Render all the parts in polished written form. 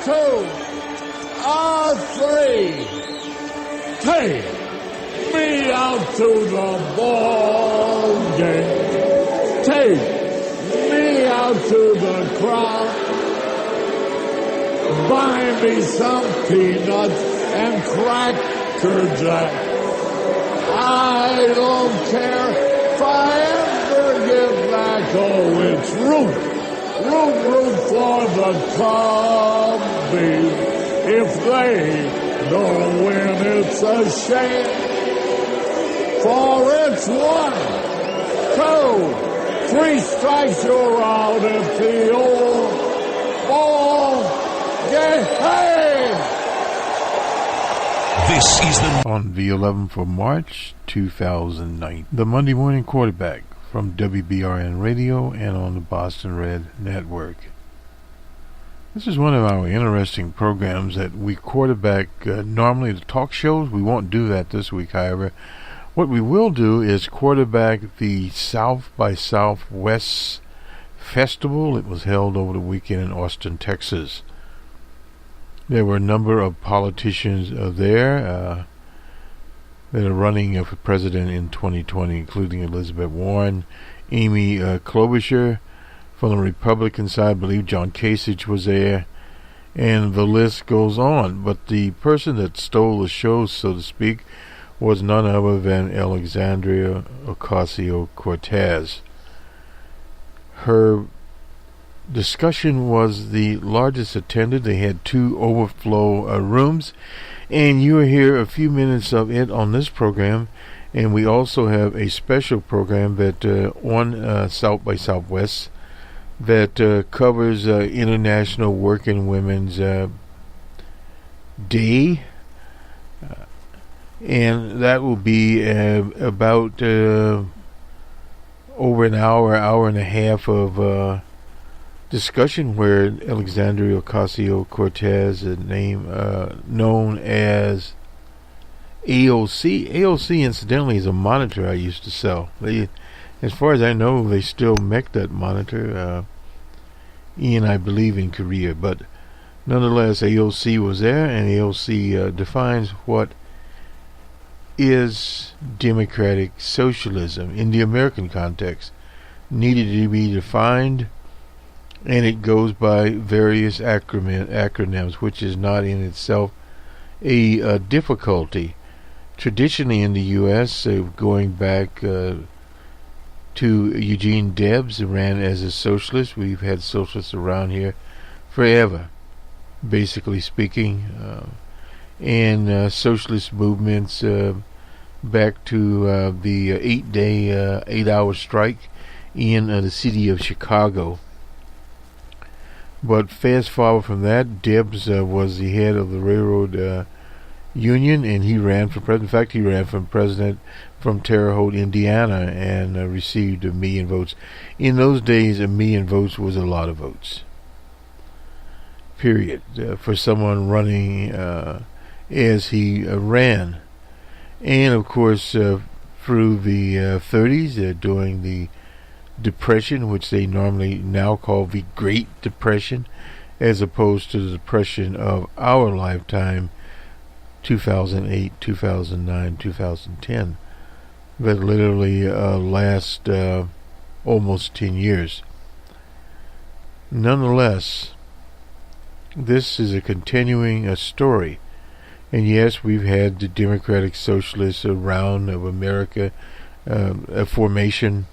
two, three. Take me out to the ball game. Take me out to the crowd. Buy me some peanuts and Cracker Jack. I don't care if I ever get back. Oh, it's root for the Cubbies. If they don't win, it's a shame. For it's 1, 2, 3 strikes, you're out at the old ball game. Hey! This is on the 11th for March 2009. The Monday Morning Quarterback from WBRN Radio and on the Boston Red Network. This is one of our interesting programs that we quarterback normally the talk shows. We won't do that this week, however. What we will do is quarterback the South by Southwest Festival. It was held over the weekend in Austin, Texas. There were a number of politicians there that are running for president in 2020, including Elizabeth Warren, Amy Klobuchar. From the Republican side, I believe John Kasich was there, and the list goes on. But the person that stole the show, so to speak, was none other than Alexandria Ocasio-Cortez. Her discussion was the largest attended. They had 2 overflow rooms, and you will hear a few minutes of it on this program. And we also have a special program that on South by Southwest that covers International Working Women's Day, and that will be about over an hour and a half of discussion where Alexandria Ocasio-Cortez, a name known as AOC. AOC, incidentally, is a monitor I used to sell. As far as I know, they still make that monitor. Ian, I believe, in Korea. But nonetheless, AOC was there, and AOC defines what is democratic socialism in the American context. Needed to be defined, and it goes by various acronyms, which is not in itself a difficulty. Traditionally in the U.S., going back to Eugene Debs, who ran as a socialist. We've had socialists around here forever, basically speaking, and socialist movements back to the 8-hour strike in the city of Chicago. But fast forward from that, Debs was the head of the railroad union, and he ran for president. In fact, he ran for president from Terre Haute, Indiana, and received 1 million votes. In those days, 1 million votes was a lot of votes. Period. For someone running as he ran. And, of course, through the 30s, during the Depression, which they normally now call the Great Depression, as opposed to the Depression of our lifetime, 2008, 2009, 2010, that literally last almost 10 years. Nonetheless, this is a continuing story. And yes, we've had the Democratic Socialists around of America, a formation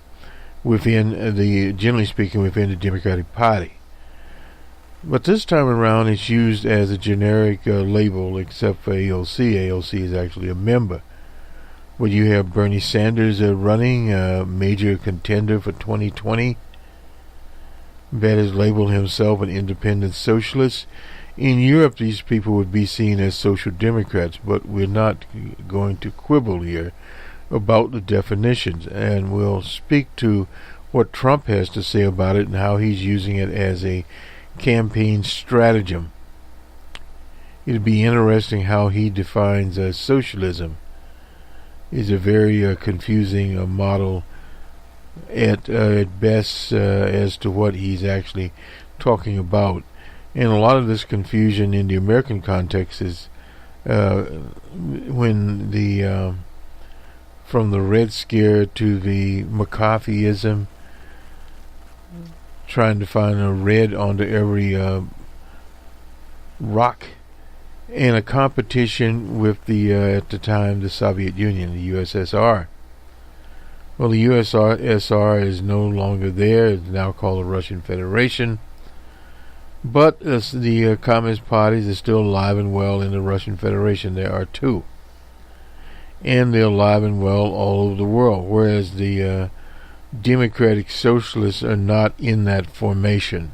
within generally speaking, within the Democratic Party. But this time around, it's used as a generic label, except for AOC. AOC is actually a member. But you have Bernie Sanders running, a major contender for 2020, that has labeled himself an independent socialist. In Europe, these people would be seen as social democrats, but we're not going to quibble here about the definitions, and we'll speak to what Trump has to say about it and how he's using it as a campaign stratagem. It'd be interesting how he defines socialism. Is a very confusing model at best as to what he's actually talking about. And a lot of this confusion in the American context is when the from the Red Scare to the McCarthyism, trying to find a red onto every rock, and a competition with the at the time the Soviet Union, the USSR. Well, the USSR is no longer there. It's now called the Russian Federation. But the Communist parties are still alive and well in the Russian Federation. There are two. And they're alive and well all over the world, whereas the Democratic Socialists are not in that formation.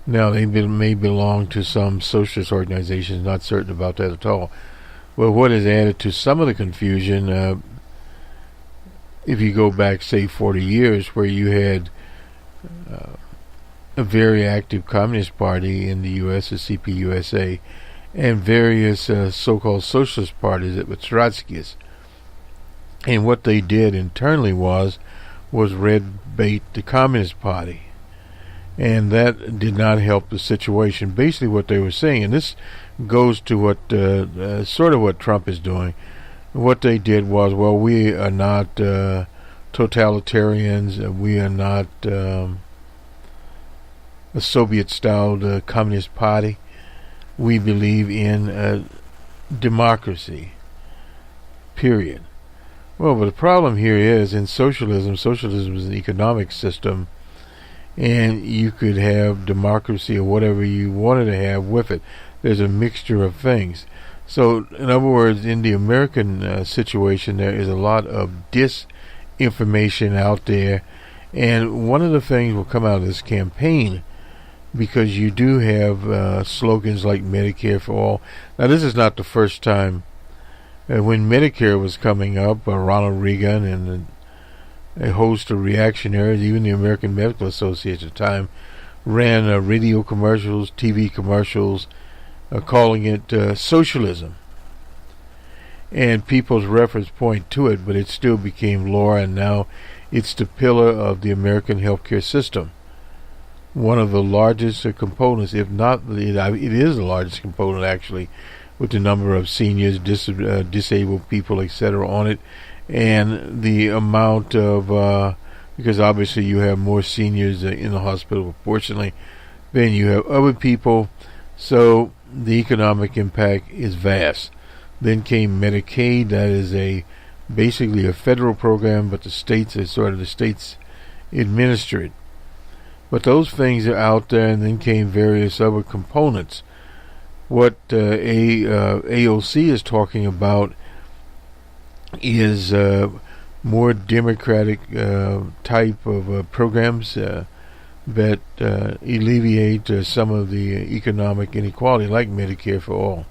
Now, they may belong to some socialist organizations, not certain about that at all. But what has added to some of the confusion, if you go back, say, 40 years, where you had a very active Communist Party in the U.S., the CPUSA, and various so-called socialist parties that were Trotskyists. And what they did internally was red bait the Communist Party. And that did not help the situation. Basically what they were saying, and this goes to what sort of what Trump is doing, what they did was, well, we are not totalitarians, we are not a Soviet-styled Communist Party. We believe in democracy, period. Well, but the problem here is, in socialism is an economic system, and you could have democracy or whatever you wanted to have with it. There's a mixture of things. So, in other words, in the American situation, there is a lot of disinformation out there, and one of the things will come out of this campaign, because you do have slogans like Medicare for all. Now, this is not the first time. When Medicare was coming up, Ronald Reagan and a host of reactionaries, even the American Medical Association at the time, ran radio commercials, TV commercials, calling it socialism. And people's reference point to it, but it still became law, and now it's the pillar of the American healthcare system. One of the largest components, if not, it is the largest component actually, with the number of seniors, disabled people, etc. on it, and the amount of, because obviously you have more seniors in the hospital proportionally than you have other people, so the economic impact is vast. Then came Medicaid. That is basically a federal program, but the states administer it. But those things are out there, and then came various other components. What AOC is talking about is more democratic type of programs that alleviate some of the economic inequality, like Medicare for all,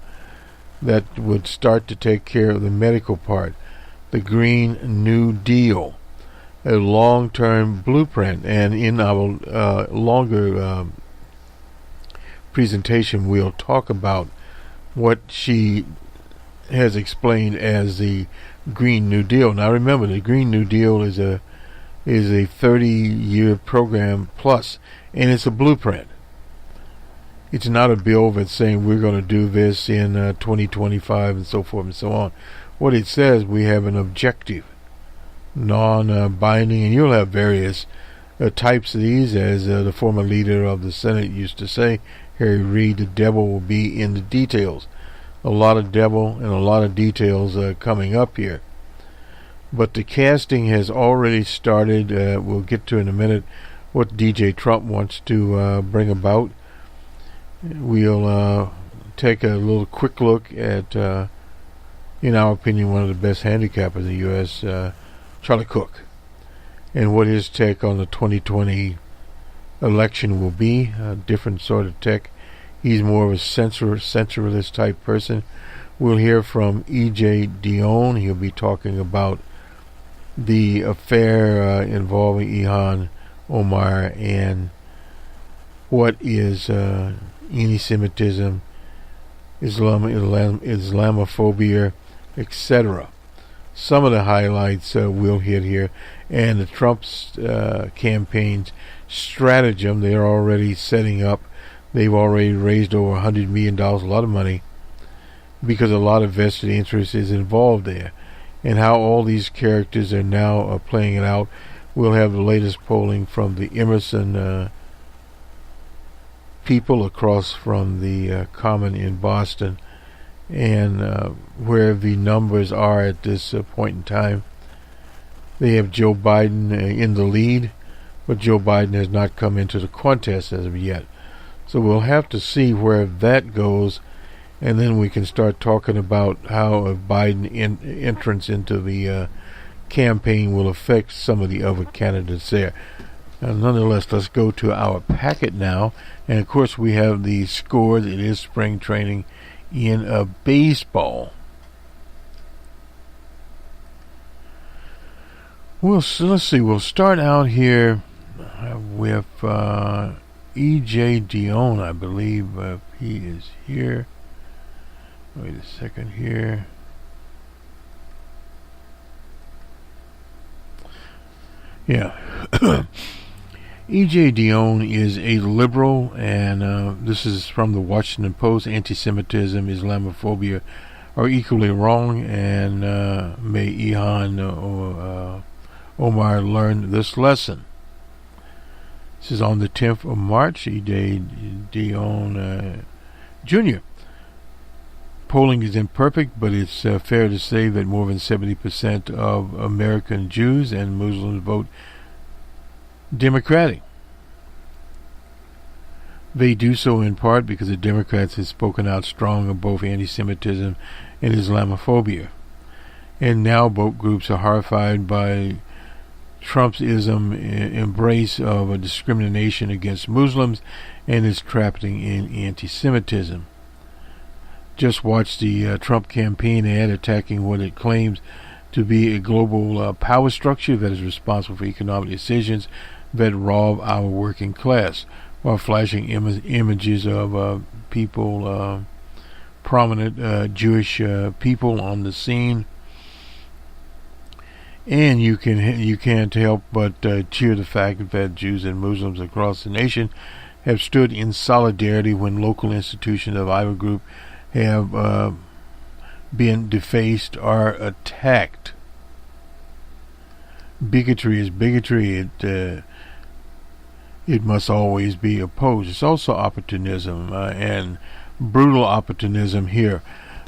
that would start to take care of the medical part. The Green New Deal, a long-term blueprint, and in our longer presentation we'll talk about what she has explained as the Green New Deal. Now remember, the Green New Deal is a 30-year program plus, and it's a blueprint. It's not a bill that's saying we're going to do this in 2025 and so forth and so on. What it says, we have an objective, non-binding, and you'll have various types of these, as the former leader of the Senate used to say, Harry Reid, the devil will be in the details. A lot of devil and a lot of details coming up here. But the casting has already started. We'll get to in a minute what DJ Trump wants to bring about. We'll take a little quick look at, in our opinion, one of the best handicappers in the U.S., Charlie Cook, and what his take on the 2020 election will be. A different sort of take. He's more of a centralist type person. We'll hear from E.J. Dion. He'll be talking about the affair involving Ilhan Omar and what is anti-Semitism, Islamophobia, etc. Some of the highlights we'll hit here, and the Trump's campaign's stratagem. They're already setting up They've already raised over $100 million, a lot of money, because a lot of vested interest is involved there. And how all these characters are now playing it out. We'll have the latest polling from the Emerson people across from the Common in Boston, and where the numbers are at this point in time. They have Joe Biden in the lead, but Joe Biden has not come into the contest as of yet. So we'll have to see where that goes, and then we can start talking about how a Biden entrance into the campaign will affect some of the other candidates there. Nonetheless, let's go to our packet now. And of course, we have the scores. It is spring training in baseball. Let's see. We'll start out here with E.J. Dion, I believe. He is here. Wait a second here. Yeah. E.J. Dion is a liberal, and this is from the Washington Post. Anti-Semitism, Islamophobia are equally wrong, and may Ilhan Omar learn this lesson. This is on the 10th of March. E.J. Dion Jr. Polling is imperfect, but it's fair to say that more than 70% of American Jews and Muslims vote Democratic. They do so in part because the Democrats have spoken out strong on both anti-Semitism and Islamophobia. And now both groups are horrified by Trump's embrace of a discrimination against Muslims and his trapping in anti-Semitism. Just watch the Trump campaign ad attacking what it claims to be a global power structure that is responsible for economic decisions that rob our working class, while flashing images of people, prominent Jewish people on the scene. And you can't help but cheer the fact that Jews and Muslims across the nation have stood in solidarity when local institutions of either group have been defaced or attacked. Bigotry is bigotry. It must always be opposed. It's also opportunism, and brutal opportunism here.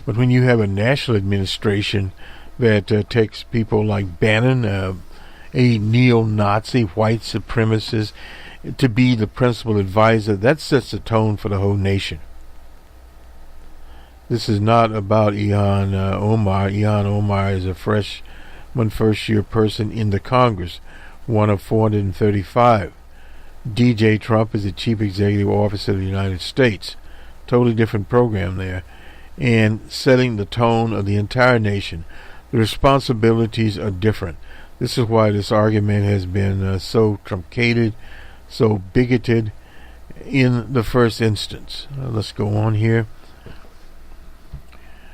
But when you have a national administration that takes people like Bannon, a neo-Nazi white supremacist, to be the principal advisor, that sets the tone for the whole nation. This is not about Ilhan Omar. Ilhan Omar is a first-year person in the Congress, one of 435. DJ Trump is the Chief Executive Officer of the United States. Totally different program there. And setting the tone of the entire nation. The responsibilities are different. This is why this argument has been so truncated, so bigoted in the first instance. Let's go on here.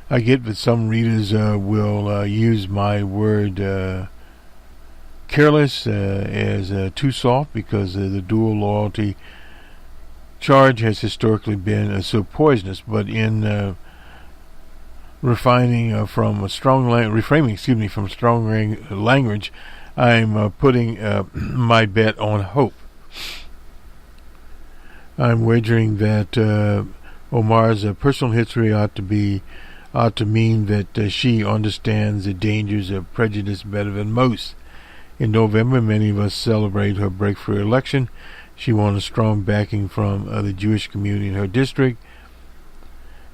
I get that some readers will use my word careless as too soft, because the dual loyalty charge has historically been so poisonous. But in refraining from strong language, I'm putting my bet on hope. I'm wagering that Omar's personal history ought to mean that she understands the dangers of prejudice better than most. In November, many of us celebrate her breakthrough election. She won a strong backing from the Jewish community in her district.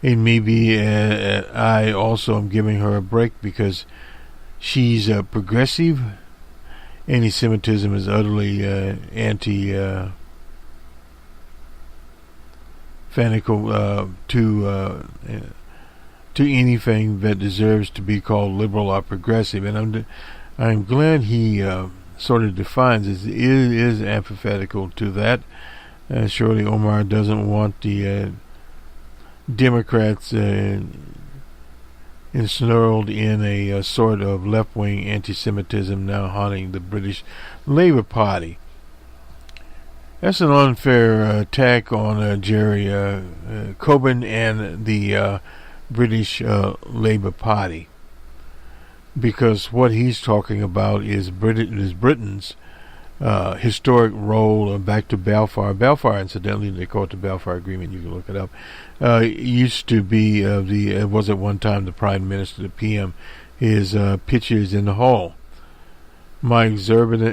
And maybe I also am giving her a break because she's progressive. Anti-Semitism is utterly fanatical to anything that deserves to be called liberal or progressive. And I'm glad he sort of defines it is antithetical to that. Surely Omar doesn't want the Democrats ensnarled in a sort of left-wing anti-Semitism now haunting the British Labour Party. That's an unfair attack on Jerry Corbyn and the British Labour Party, because what he's talking about is Britain's historic role back to Balfour. Balfour, incidentally, they call it the Balfour Agreement. You can look it up. Used to be was at one time the Prime Minister, the PM. His pictures in the hall. My observant,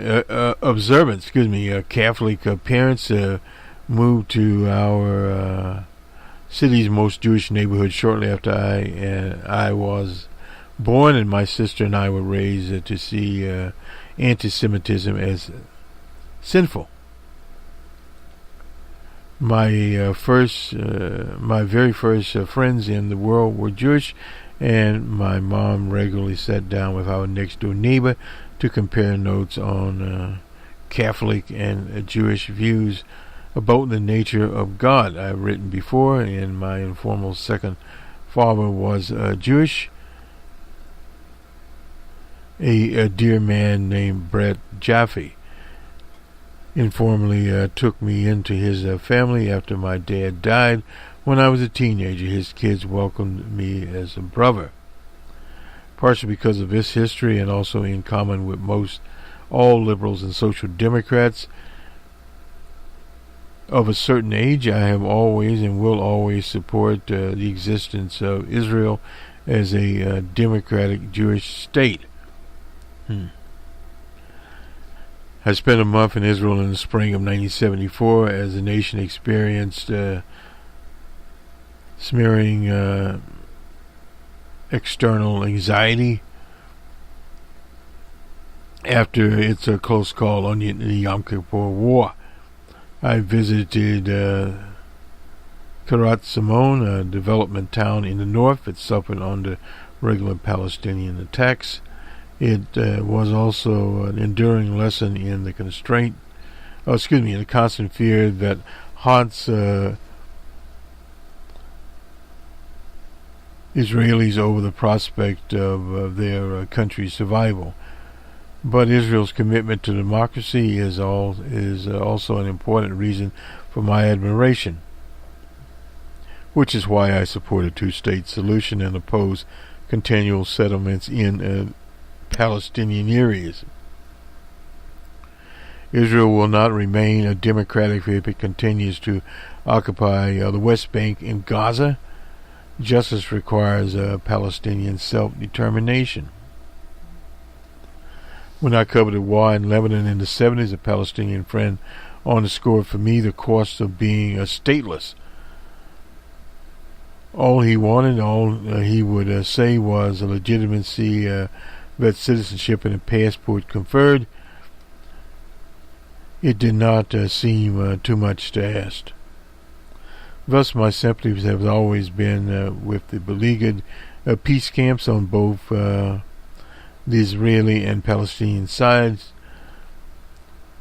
Catholic parents moved to our city's most Jewish neighborhood shortly after I was born, and my sister and I were raised to see anti-Semitism as sinful. My very first friends in the world were Jewish, and my mom regularly sat down with our next-door neighbor to compare notes on Catholic and Jewish views about the nature of God. I've written before, and my informal second father was Jewish. A dear man named Brett Jaffe informally took me into his family after my dad died. When I was a teenager, his kids welcomed me as a brother. Partially because of this history, and also in common with all liberals and social democrats of a certain age, I have always and will always support the existence of Israel as a democratic Jewish state. I spent a month in Israel in the spring of 1974 as the nation experienced smearing external anxiety after its close call on the Yom Kippur War. I visited Kiryat Simon, a development town in the north that suffered under regular Palestinian attacks. It was also an enduring lesson in the constant fear that haunts Israelis over the prospect of their country's survival. But Israel's commitment to democracy is also an important reason for my admiration, which is why I support a two-state solution and oppose continual settlements in Palestinian areas. Israel will not remain a democratic if it continues to occupy the West Bank and Gaza. Justice requires Palestinian self-determination. When I covered the war in Lebanon in the 70s, a Palestinian friend underscored for me the cost of being stateless. All he wanted, all he would say was a legitimacy that citizenship and a passport conferred. It did not seem too much to ask. Thus, my sympathies have always been with the beleaguered peace camps on both the Israeli and Palestinian sides.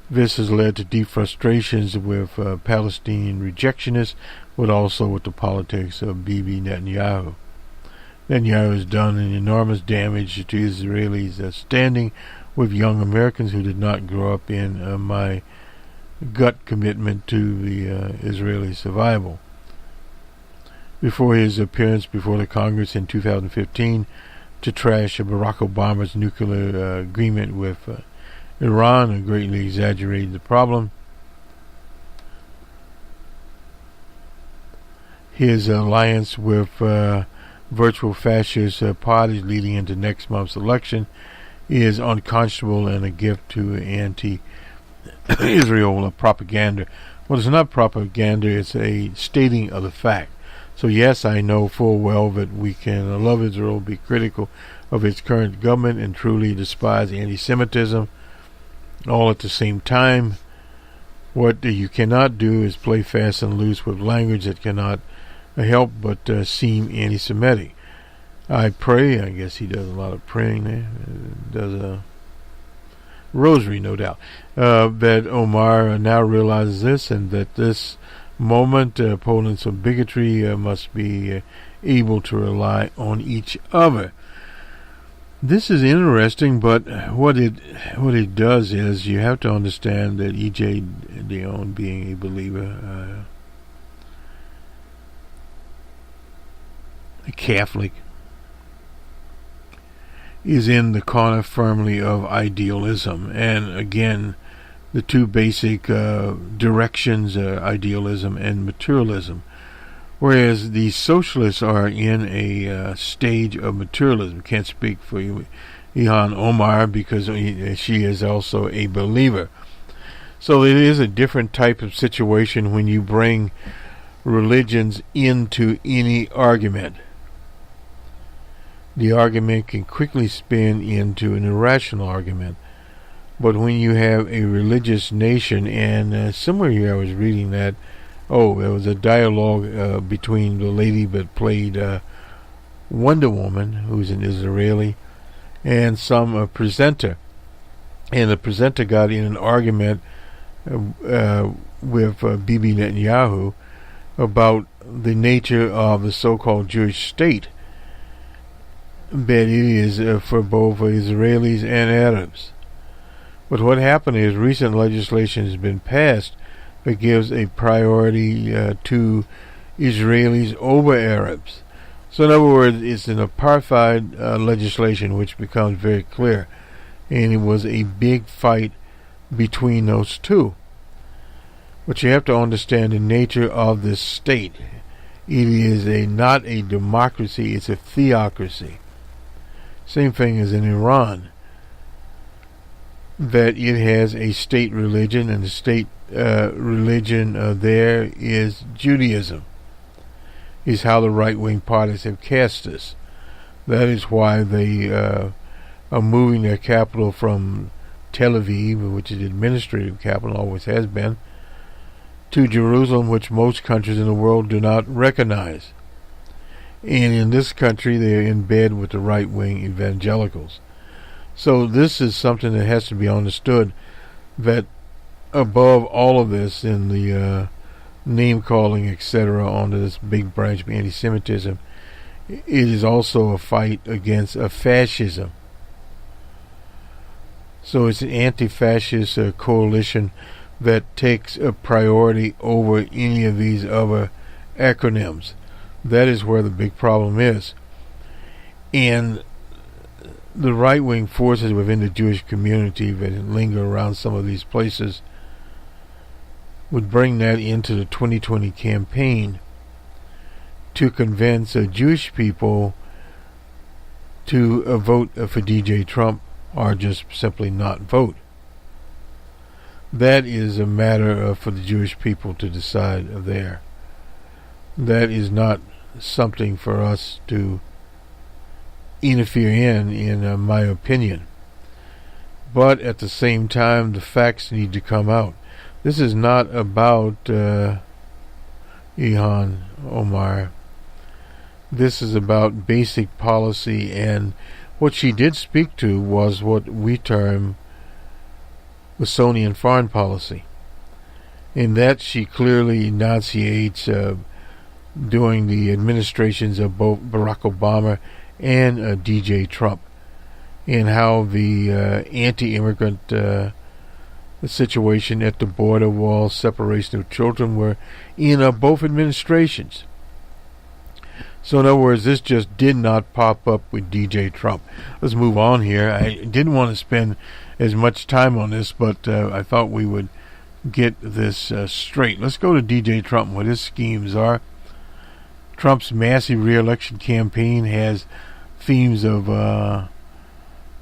This has led to deep frustrations with Palestinian rejectionists, but also with the politics of Bibi Netanyahu. Netanyahu has done an enormous damage to Israelis' standing with young Americans who did not grow up in my gut commitment to the Israeli survival. Before his appearance before the Congress in 2015 to trash Barack Obama's nuclear agreement with Iran and greatly exaggerated the problem, his alliance with virtual fascist parties leading into next month's election is unconscionable and a gift to anti-Israel propaganda. Well, it's not propaganda, it's a stating of the fact. So yes, I know full well that we can love Israel, be critical of its current government, and truly despise anti-Semitism, all at the same time. What you cannot do is play fast and loose with language that cannot help but seem anti-Semitic. I pray, I guess he does a lot of praying there, does a rosary, no doubt, that Omar now realizes this, and that this moment opponents of bigotry must be able to rely on each other. This is interesting, but what it does is you have to understand that E.J. Dionne, being a believer, a Catholic, is in the corner firmly of idealism. And again, the two basic directions are idealism and materialism. Whereas the socialists are in a stage of materialism. Can't speak for Ilhan Omar because she is also a believer. So it is a different type of situation when you bring religions into any argument. The argument can quickly spin into an irrational argument. But when you have a religious nation, and somewhere here I was reading that, there was a dialogue between the lady that played Wonder Woman, who's an Israeli, and some presenter. And the presenter got in an argument with Bibi Netanyahu about the nature of the so-called Jewish state, that it is for both Israelis and Arabs. But what happened is recent legislation has been passed that gives a priority to Israelis over Arabs. So in other words, it's an apartheid legislation which becomes very clear. And it was a big fight between those two. But you have to understand the nature of this state. It is not a democracy, it's a theocracy. Same thing as in Iran. That it has a state religion, and the state religion there is Judaism. Is how the right-wing parties have cast this. That is why they are moving their capital from Tel Aviv, which is the administrative capital, always has been, to Jerusalem, which most countries in the world do not recognize. And in this country, they are in bed with the right-wing evangelicals. So this is something that has to be understood, that above all of this, in the name-calling, etc., onto this big branch of anti-Semitism, it is also a fight against fascism. So it's an anti-fascist coalition that takes a priority over any of these other acronyms. That is where the big problem is. And the right-wing forces within the Jewish community that linger around some of these places would bring that into the 2020 campaign to convince Jewish people to vote for DJ Trump, or just simply not vote. That is a matter for the Jewish people to decide there. That is not something for us to interfere in my opinion. But at the same time, the facts need to come out. This is not about Ilhan Omar. This is about basic policy, and what she did speak to was what we term Wilsonian foreign policy. In that she clearly enunciates during the administrations of both Barack Obama and DJ Trump, and how the anti-immigrant situation at the border wall, separation of children, were in both administrations. So in other words, this just did not pop up with DJ Trump. Let's move on here. I didn't want to spend as much time on this, but I thought we would get this straight. Let's go to DJ Trump and what his schemes are. Trump's massive re-election campaign has themes of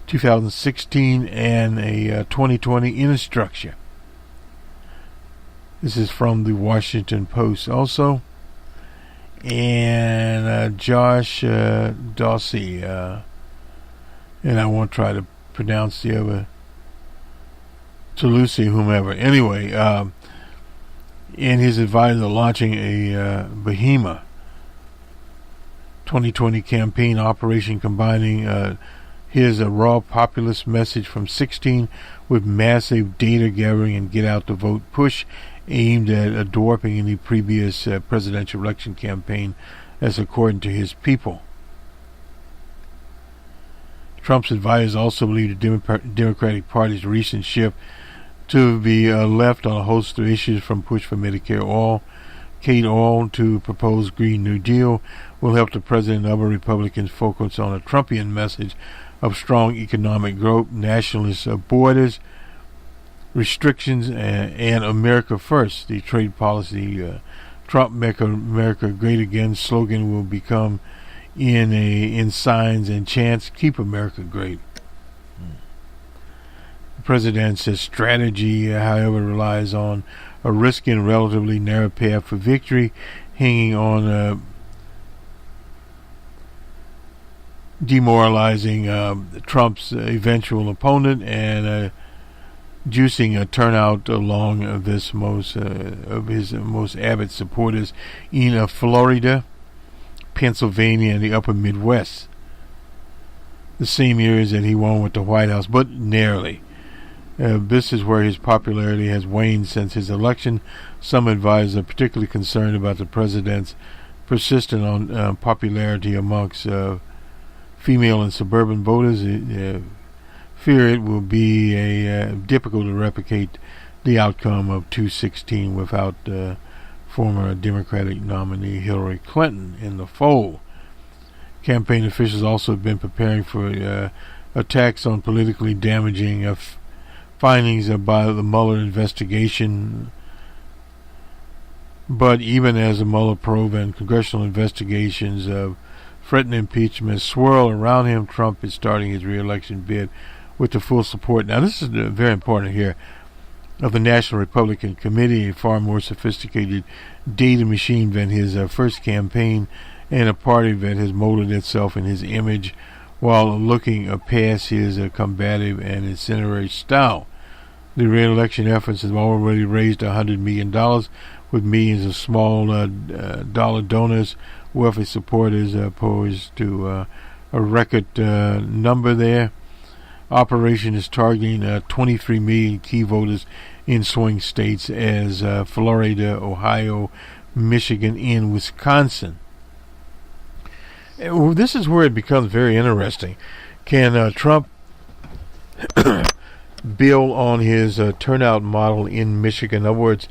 2016 and a 2020 in a structure. This is from the Washington Post also. And Josh Dawsey, and I won't try to pronounce the other, Toulouse, whomever. Anyway, and his advisor launching a behemoth 2020 campaign operation combining his raw populist message from 16 with massive data gathering and get out the vote push aimed at dwarfing any previous presidential election campaign, as according to his people. Trump's advisors also believe the Democratic Party's recent shift to be left on a host of issues, from push for Medicare oil to proposed Green New Deal, will help the president and other Republicans focus on a Trumpian message of strong economic growth, nationalist borders, restrictions, and America First. The trade policy Trump Make America Great Again slogan will become in signs and chants, keep America great. The president's strategy, however, relies on a risky and relatively narrow path for victory, hanging on demoralizing Trump's eventual opponent and juicing a turnout along this of his most avid supporters in Florida, Pennsylvania, and the upper Midwest, the same areas that he won with the White House, but narrowly. This is where his popularity has waned since his election. Some advisors are particularly concerned about the president's persistent popularity amongst female and suburban voters. Fear it will be difficult to replicate the outcome of 2016 without former Democratic nominee Hillary Clinton in the fold. Campaign officials also have been preparing for attacks on politically damaging findings by the Mueller investigation. But even as the Mueller probe and congressional investigations of threatened impeachment swirl around him, Trump is starting his re-election bid with the full support. Now, this is very important here, of the National Republican Committee, a far more sophisticated data machine than his first campaign, and a party that has molded itself in his image while looking past his combative and incendiary style. The re-election efforts have already raised $100 million, with millions of small dollar donors. Wealthy supporters poised to a record number there. Operation is targeting 23 million key voters in swing states as Florida, Ohio, Michigan, and Wisconsin. And this is where it becomes very interesting. Can Trump build on his turnout model in Michigan? In other words,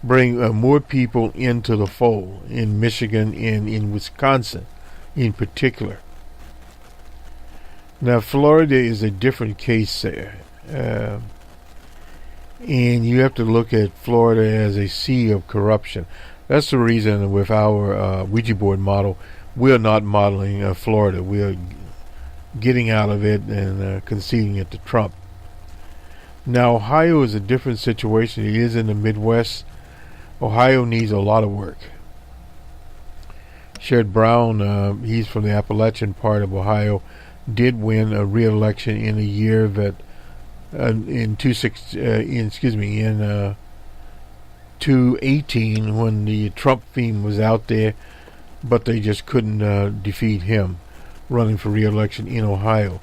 bring more people into the fold in Michigan and in Wisconsin in particular. Now, Florida is a different case there. And you have to look at Florida as a sea of corruption. That's the reason with our Ouija board model, we're not modeling Florida. We're getting out of it and conceding it to Trump. Now, Ohio is a different situation. It is in the Midwest. Ohio needs a lot of work. Sherrod Brown, he's from the Appalachian part of Ohio, did win a re-election in a year that in 2018 when the Trump theme was out there, but they just couldn't defeat him running for re-election in Ohio.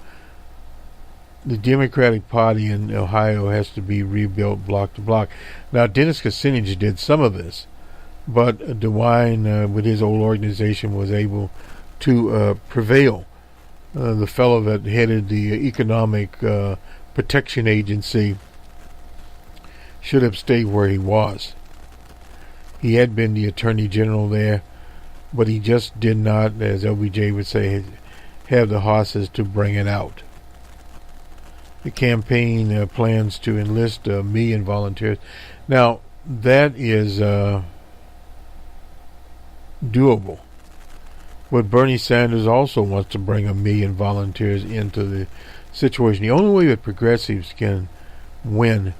The Democratic Party in Ohio has to be rebuilt block to block. Now, Dennis Kucinich did some of this, but DeWine, with his old organization, was able to prevail. The fellow that headed the Economic Protection Agency should have stayed where he was. He had been the Attorney General there, but he just did not, as LBJ would say, have the horses to bring it out. The campaign plans to enlist 1 million volunteers. Now, that is doable. But Bernie Sanders also wants to bring 1 million volunteers into the situation. The only way that progressives can win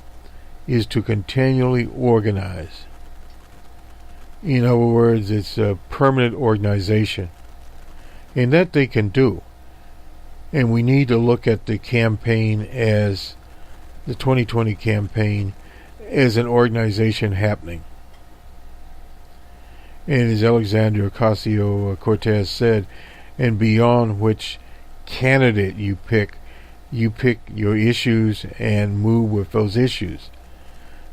is to continually organize. In other words, it's a permanent organization. And that they can do. And we need to look at the campaign as the 2020 campaign as an organization happening. And as Alexandria-Ocasio-Cortez said, and beyond which candidate you pick your issues and move with those issues.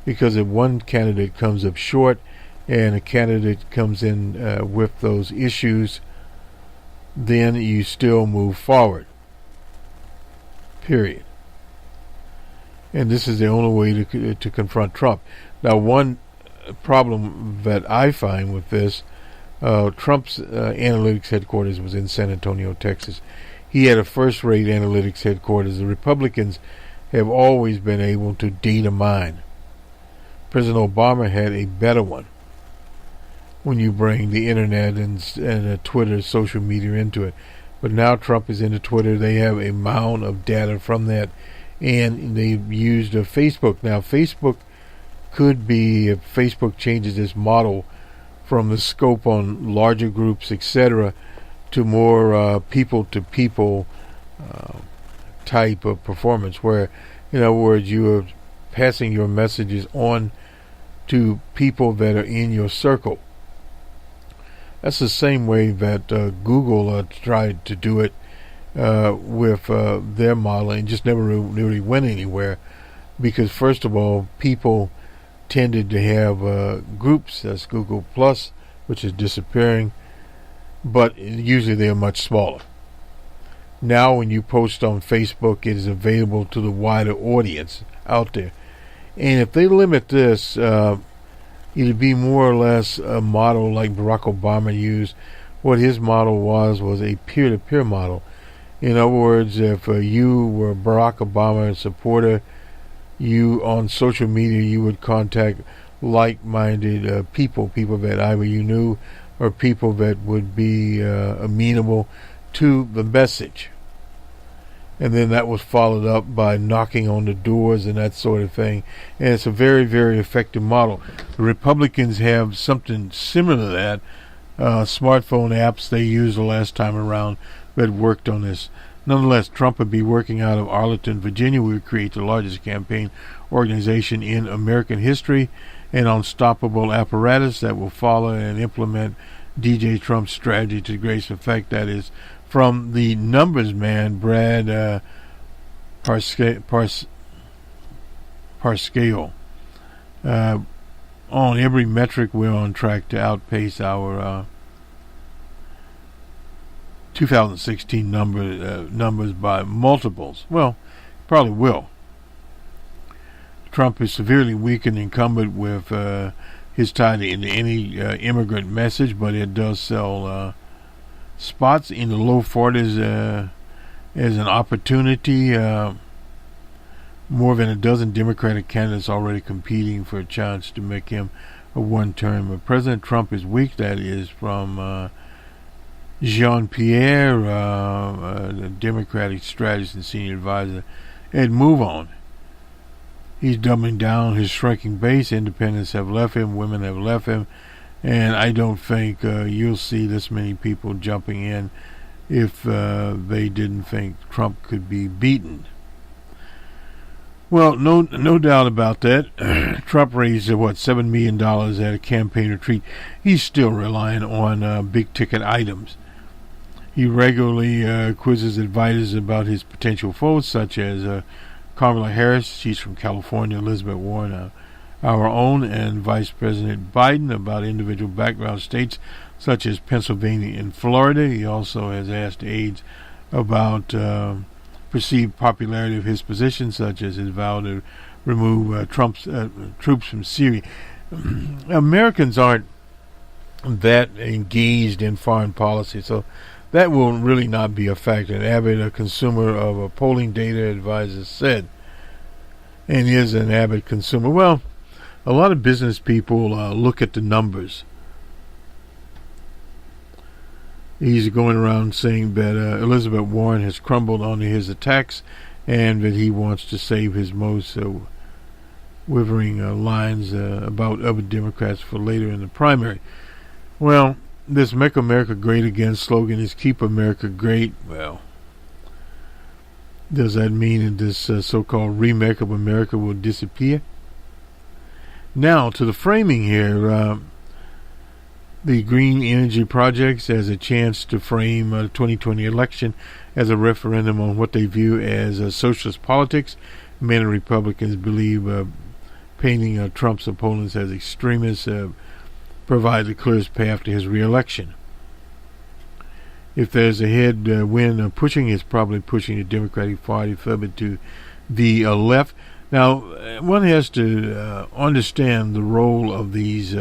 Because if one candidate comes up short and a candidate comes in with those issues then you still move forward. Period. And this is the only way to confront Trump. Now, one problem that I find with this, Trump's analytics headquarters was in San Antonio, Texas. He had a first-rate analytics headquarters. The Republicans have always been able to data mine. President Obama had a better one when you bring the internet and Twitter, social media into it. But now Trump is into Twitter. They have a mound of data from that, and they've used Facebook. Now, Facebook could be, if Facebook changes its model from the scope on larger groups, etc., to more people-to-people type of performance, where, in other words, you are passing your messages on to people that are in your circle. That's the same way that Google tried to do it with their model and just never really went anywhere, because first of all, people tended to have groups. That's Google Plus, which is disappearing, but usually they're much smaller. Now when you post on Facebook, it is available to the wider audience out there. And if they limit this, it'd be more or less a model like Barack Obama used. What his model was a peer-to-peer model. In other words, if you were a Barack Obama supporter, you on social media, you would contact like-minded people that either you knew or people that would be amenable to the message. And then that was followed up by knocking on the doors and that sort of thing. And it's a very, very effective model. The Republicans have something similar to that. Smartphone apps they used the last time around that worked on this. Nonetheless, Trump would be working out of Arlington, Virginia. We would create the largest campaign organization in American history, an unstoppable apparatus that will follow and implement DJ Trump's strategy to greatest effect. That is from the numbers man, Brad Parscale. On every metric, we're on track to outpace our 2016 numbers by multiples. Well, probably will. Trump is severely weakened incumbent with his tie to any immigrant message, but it does sell spots in the low 40s as an opportunity. More than a dozen Democratic candidates already competing for a chance to make him a one-term. But President Trump is weak. That is from Jean-Pierre, the Democratic strategist and senior advisor at Move On. He's dumbing down his shrinking base. Independents have left him. Women have left him. And I don't think you'll see this many people jumping in if they didn't think Trump could be beaten. Well, no doubt about that. Trump raised, $7 million at a campaign retreat. He's still relying on big-ticket items. He regularly quizzes advisors about his potential foes, such as Kamala Harris, she's from California, Elizabeth Warren, our own, and Vice President Biden about individual background states, such as Pennsylvania and Florida. He also has asked aides about perceived popularity of his position, such as his vow to remove Trump's troops from Syria. Americans aren't that engaged in foreign policy, so that will really not be a factor. And Abbott, a consumer of polling data, advisors said, and is an avid consumer. Well, a lot of business people look at the numbers. He's going around saying that Elizabeth Warren has crumbled under his attacks and that he wants to save his most withering lines about other Democrats for later in the primary. Well, this Make America Great Again slogan is Keep America Great. Well, does that mean that this so-called remake of America will disappear? Now, to the framing here, the Green Energy Projects has a chance to frame the 2020 election as a referendum on what they view as socialist politics. Many Republicans believe painting Trump's opponents as extremists provide the clearest path to his re-election. if there's a headwind pushing, it's probably pushing the Democratic Party further to the left. Now, one has to understand the role of these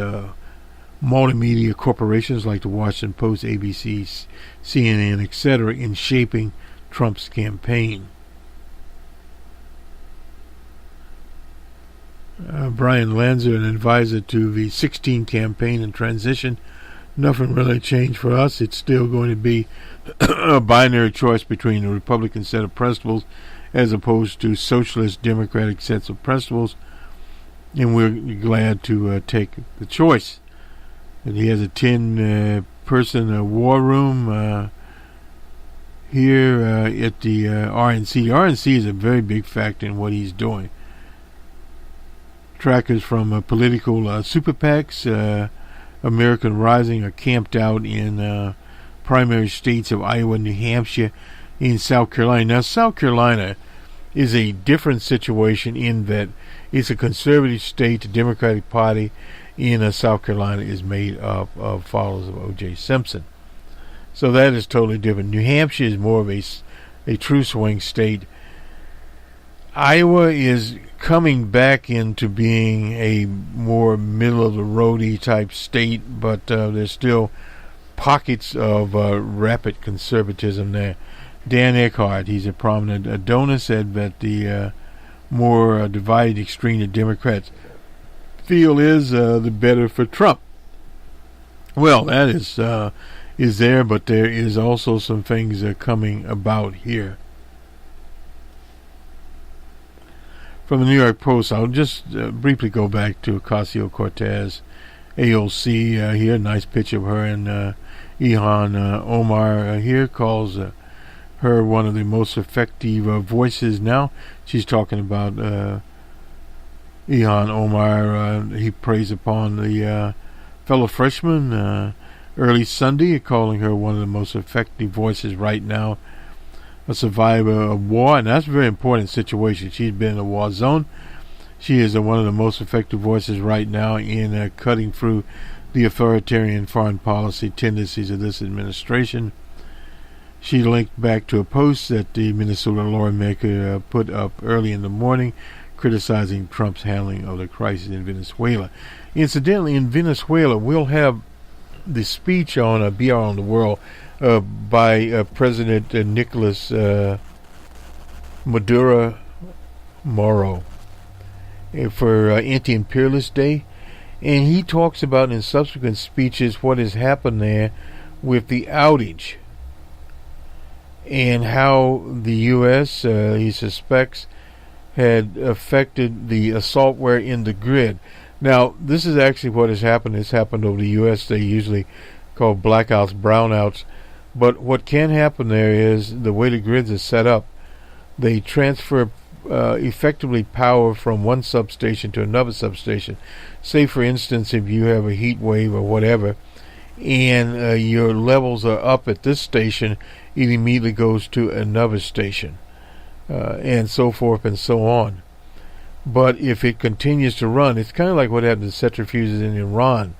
multimedia corporations like the Washington Post, ABC, CNN, etc., in shaping Trump's campaign. Brian Lanza, an advisor to the 16 campaign and transition, nothing really changed for us. It's still going to be a binary choice between the Republican set of principles as opposed to socialist democratic sets of principles, and we're glad to take the choice. And he has a 10-person war room here at the RNC. The RNC is a very big factor in what he's doing. Trackers from political super PACs, American Rising, are camped out in primary states of Iowa, New Hampshire, in South Carolina. Now, South Carolina is a different situation in that it's a conservative state. The Democratic Party in South Carolina is made up of followers of O.J. Simpson. So that is totally different. New Hampshire is more of a true swing state. Iowa is coming back into being a more middle-of-the-roady type state, but there's still pockets of rapid conservatism there. Dan Eckhart, he's a prominent donor, said that the more divided extreme the Democrats feel is, the better for Trump. Well, that is there, but there is also some things coming about here. From the New York Post, I'll just briefly go back to Ocasio-Cortez, AOC here. Nice picture of her and Ilhan Omar here. Calls her one of the most effective voices now. She's talking about Ilhan Omar. He preys upon the fellow freshman early Sunday, calling her one of the most effective voices right now. A survivor of war, and that's a very important situation. She's been in a war zone. She is one of the most effective voices right now in cutting through the authoritarian foreign policy tendencies of this administration. She linked back to a post that the Minnesota lawmaker put up early in the morning, criticizing Trump's handling of the crisis in Venezuela. Incidentally, in Venezuela, we'll have the speech on BR on the World by President Nicolas Maduro Moro for Anti-Imperialist Day, and he talks about in subsequent speeches what has happened there with the outage and how the U.S., he suspects, had affected the saltware in the grid. Now, this is actually what has happened. It's happened over the U.S. They usually call blackouts, brownouts. But what can happen there is the way the grids are set up, they transfer effectively power from one substation to another substation. Say, for instance, if you have a heat wave or whatever, and your levels are up at this station, it immediately goes to another station, and so forth and so on. But if it continues to run, it's kind of like what happened to centrifuges in Iran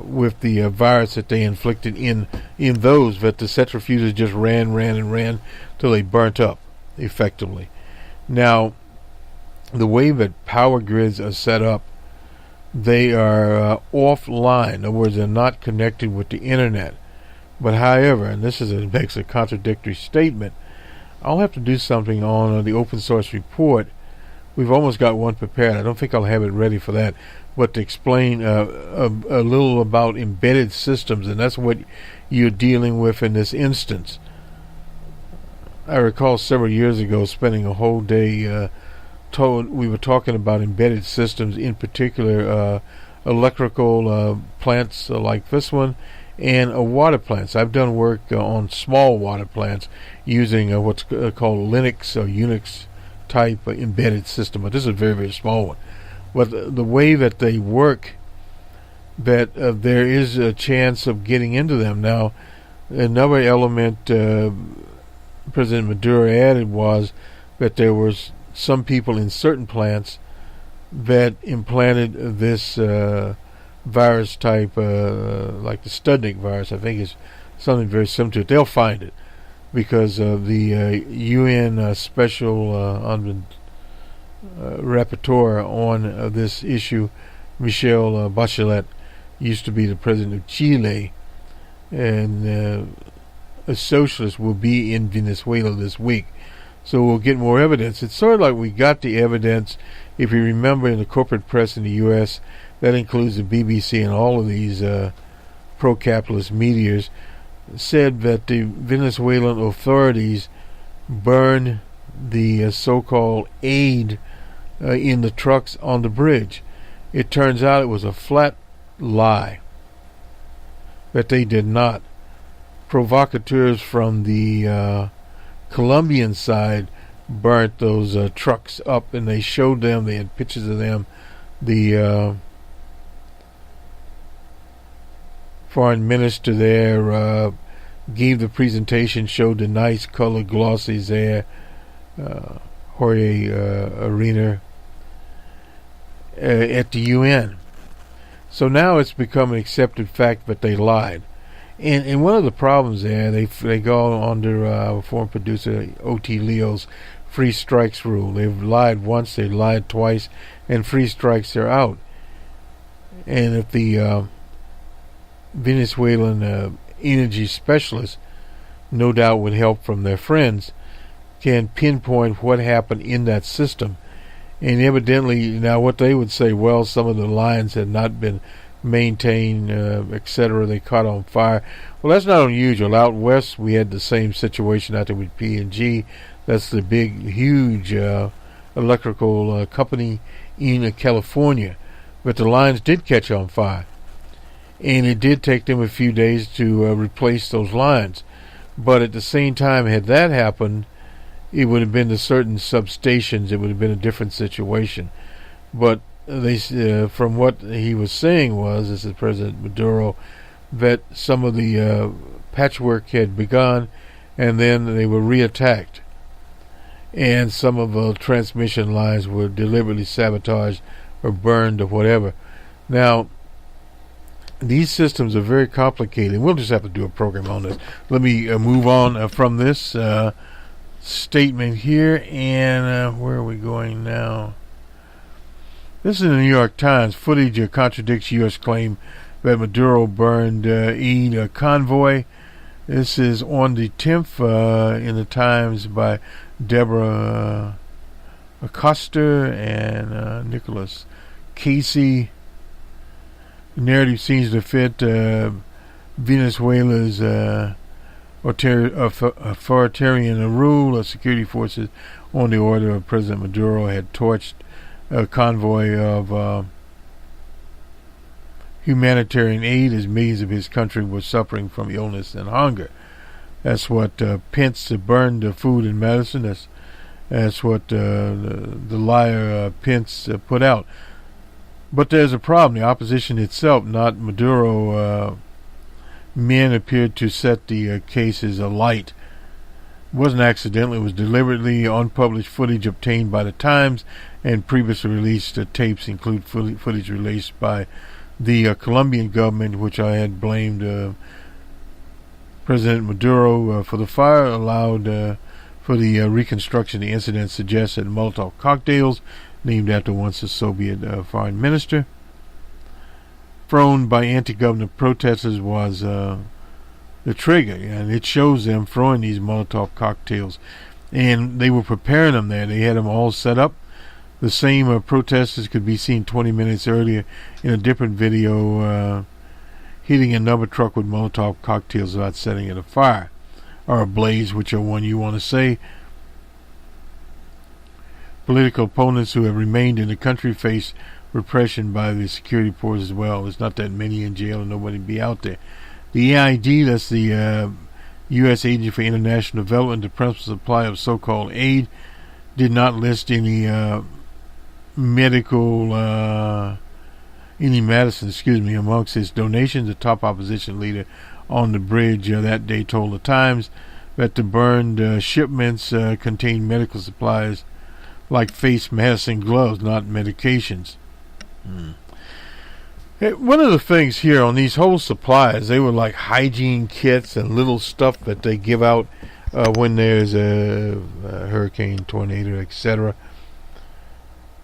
with the virus that they inflicted in those, that the centrifuges just ran till they burnt up effectively. Now, the way that power grids are set up, they are offline. In other words, they're not connected with the internet. But however, and this makes a contradictory statement, I'll have to do something on the open source report. We've almost got one prepared. I don't think I'll have it ready for that, but to explain a little about embedded systems, and that's what you're dealing with in this instance. I recall several years ago spending a whole day we were talking about embedded systems, in particular electrical plants like this one, and water plants. I've done work on small water plants using what's called Linux or Unix type embedded system, but this is a very, very small one. But the way that they work, that there is a chance of getting into them. Now, another element President Maduro added was that there was some people in certain plants that implanted this virus type, like the Sputnik virus, I think is something very similar to it. They'll find it because the UN special rapporteur on this issue, Michelle Bachelet, used to be the president of Chile, and a socialist, will be in Venezuela this week. So we'll get more evidence. It's sort of like we got the evidence, if you remember, in the corporate press in the U.S., that includes the BBC and all of these pro-capitalist medias, said that the Venezuelan authorities burned the so-called aid in the trucks on the bridge. It turns out it was a flat lie, that they did not. Provocateurs from the Colombian side burnt those trucks up, and they showed them, they had pictures of them. The foreign minister there gave the presentation, showed the nice colored glossies there, Jorge Arena, at the UN. So now it's become an accepted fact that they lied. And one of the problems there, they go under our former producer O.T. Leo's free strikes rule. They've lied once, they lied twice, and free strikes are out. And if the Venezuelan energy specialists, no doubt with help from their friends, can pinpoint what happened in that system. And evidently, now what they would say, well, some of the lines had not been maintained, etc. They caught on fire. Well, that's not unusual. Out west, we had the same situation out there with P&G. That's the big, huge electrical company in California. But the lines did catch on fire. And it did take them a few days to replace those lines. But at the same time, had that happened, it would have been to certain substations. It would have been a different situation. But they, from what he was saying was, this is President Maduro, that some of the patchwork had begun, and then they were reattacked. And some of the transmission lines were deliberately sabotaged or burned or whatever. Now, these systems are very complicated. We'll just have to do a program on this. Let me move on from this statement here, and where are we going now? This is in the New York Times. Footage contradicts U.S. claim that Maduro burned aid convoy. This is on the 10th in the Times by Deborah Acosta and Nicholas Casey. The narrative seems to fit Venezuela's authoritarian rule of security forces on the order of President Maduro had torched a convoy of humanitarian aid as millions of his country were suffering from illness and hunger. That's what Pence burned the food and medicine. That's what the liar Pence put out. But there's a problem. The opposition itself, not Maduro, men appeared to set the cases alight. It wasn't accidental. It was deliberately unpublished footage obtained by the Times, and previously released tapes include footage released by the Colombian government, which I had blamed President Maduro for the fire, allowed for the reconstruction of the incident, suggests that Molotov cocktails, named after once a Soviet foreign minister, thrown by anti-government protesters, was the trigger. And it shows them throwing these Molotov cocktails. And they were preparing them there. They had them all set up. The same protesters could be seen 20 minutes earlier in a different video hitting another truck with Molotov cocktails without setting it afire or ablaze, whichever one you want to say. Political opponents who have remained in the country face repression by the security forces as well. There's not that many in jail and nobody be out there. The EID, that's the U.S. Agency for International Development, the principal supply of so-called aid, did not list any medicine, amongst its donations. The top opposition leader on the bridge that day told the Times that the burned shipments contained medical supplies like face masks and gloves, not medications. One of the things here on these whole supplies, they were like hygiene kits and little stuff that they give out when there's a hurricane, tornado, etc.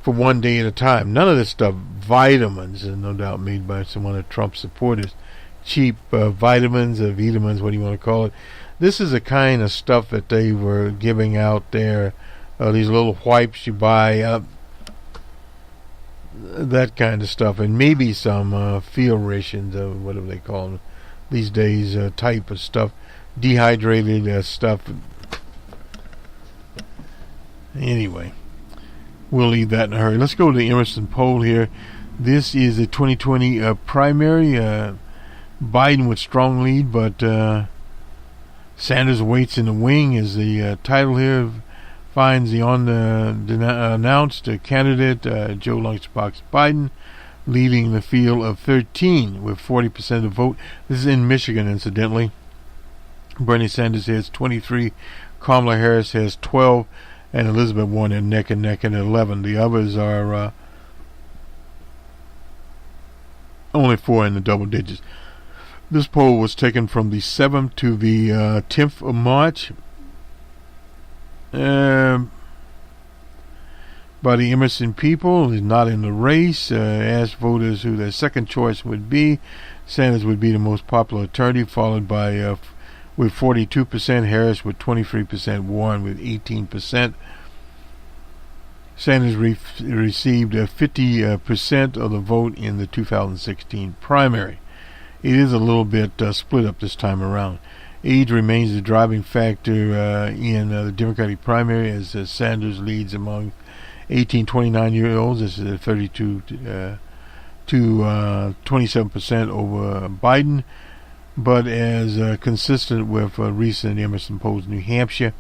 for one day at a time. None of this stuff, vitamins, and no doubt made by some of Trump's supporters. Cheap vitamins, what do you want to call it? This is the kind of stuff that they were giving out there. These little wipes you buy, that kind of stuff, and maybe some field rations, whatever they call them these days, type of stuff, dehydrated stuff. Anyway, we'll leave that in a hurry. Let's go to the Emerson poll here. This is the 2020 primary. Biden with strong lead, but Sanders waits in the wing is the title here. Finds the announced candidate, Joe Lunchbox Biden, leading the field of 13 with 40% of the vote. This is in Michigan, incidentally. Bernie Sanders has 23, Kamala Harris has 12, and Elizabeth Warren neck and neck at 11. The others are only 4 in the double digits. This poll was taken from the 7th to the 10th of March. By the Emerson people, is not in the race. Asked voters who their second choice would be. Sanders would be the most popular attorney, followed by with 42%, Harris with 23%, Warren with 18%. Sanders received 50% of the vote in the 2016 primary. It is a little bit split up this time around. Age remains the driving factor in the Democratic primary, as Sanders leads among 18-29-year-olds. This is 32 to 27% over Biden, but as consistent with recent Emerson polls, New Hampshire,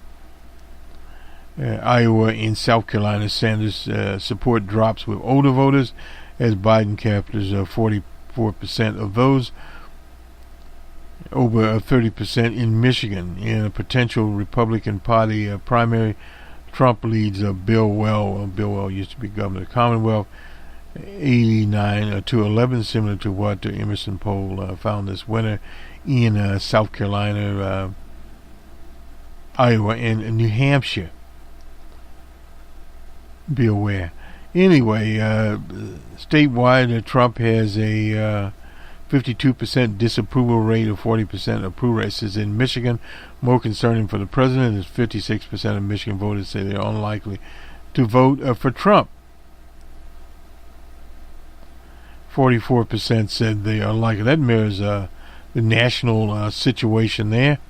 Iowa, and South Carolina, Sanders' support drops with older voters, as Biden captures 44% of those. Over 30% in Michigan. In a potential Republican Party primary, Trump leads Bill Well. Bill Well used to be governor of the Commonwealth, 89 to 11, similar to what the Emerson poll found this winter in South Carolina, Iowa, and New Hampshire. Be aware. Anyway, statewide, Trump has a 52% disapproval rate of 40% approval rates. In Michigan, more concerning for the president is 56% of Michigan voters say they're unlikely to vote for Trump. 44% said they are unlikely. That mirrors the national situation there.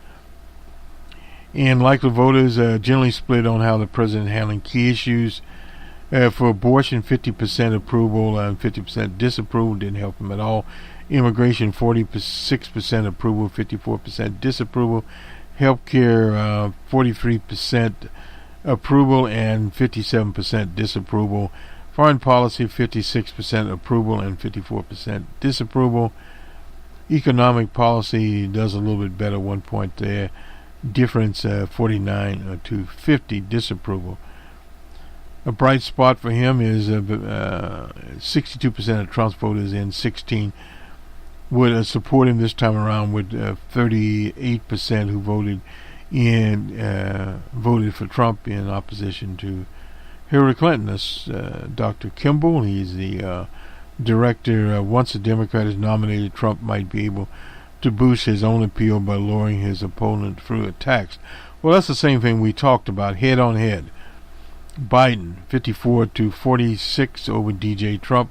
And likely voters generally split on how the president handling key issues. For abortion, 50% approval and 50% disapproval. Didn't help him at all. Immigration, 46% approval, 54% disapproval. Healthcare, 43% approval and 57% disapproval. Foreign policy, 56% approval and 54% disapproval. Economic policy does a little bit better, 1 point there. Difference, 49 to 50 disapproval. A bright spot for him is 62% of Trump's voters in 16 would support him this time around, with 38% who voted for Trump in opposition to Hillary Clinton. That's Dr. Kimball. He's the director. Once a Democrat is nominated, Trump might be able to boost his own appeal by lowering his opponent through attacks. Well, that's the same thing we talked about, head on head. Biden, 54 to 46 over DJ Trump.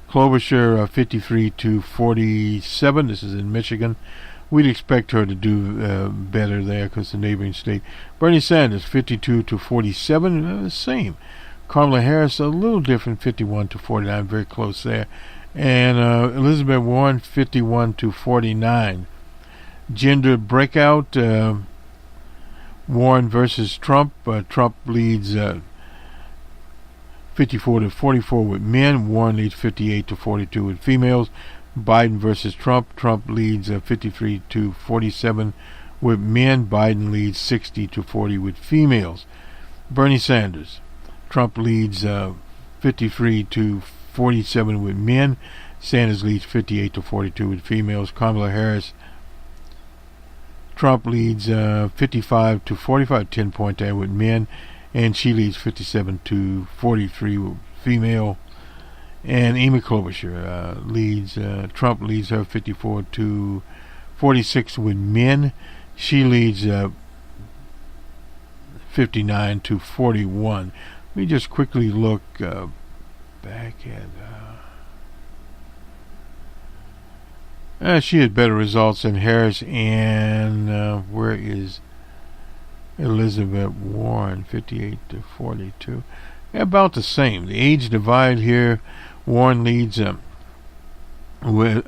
Klobuchar, 53 to 47. This is in Michigan. We'd expect her to do better there because the neighboring state. Bernie Sanders, 52 to 47. Same. Kamala Harris, a little different, 51 to 49. Very close there. And Elizabeth Warren, 51 to 49. Gender breakout. Warren versus Trump. Trump leads 54 to 44 with men. Warren leads 58 to 42 with females. Biden versus Trump. Trump leads 53 to 47 with men. Biden leads 60 to 40 with females. Bernie Sanders. Trump leads 53 to 47 with men. Sanders leads 58-42 with females. Kamala Harris, Trump leads 55-45, 10-point there with men, and she leads 57-43 with female. And Amy Klobuchar leads. Trump leads her 54-46 with men. She leads 59-41. Let me just quickly look back at. She had better results than Harris, and where is Elizabeth Warren? 58-42. About the same. The age divide here. Warren leads with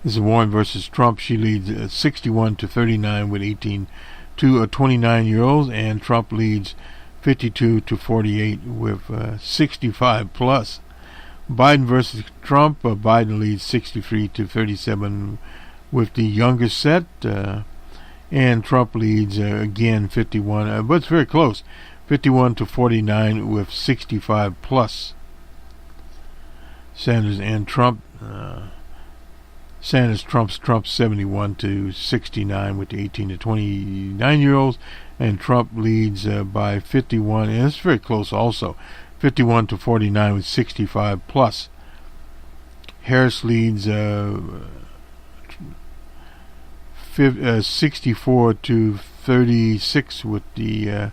this is Warren versus Trump. She leads 61-39 with 18 to 29-year-olds, and Trump leads 52-48 with 65 plus. Biden versus Trump. Biden leads 63-37 with the youngest set, and Trump leads again 51, but it's very close, 51-49 with 65 plus. Sanders and Trump. Sanders Trump 71-69 with the 18 to 29-year-olds, and Trump leads by 51, and it's very close also, 51-49 with 65 plus. Harris leads 64-36 with the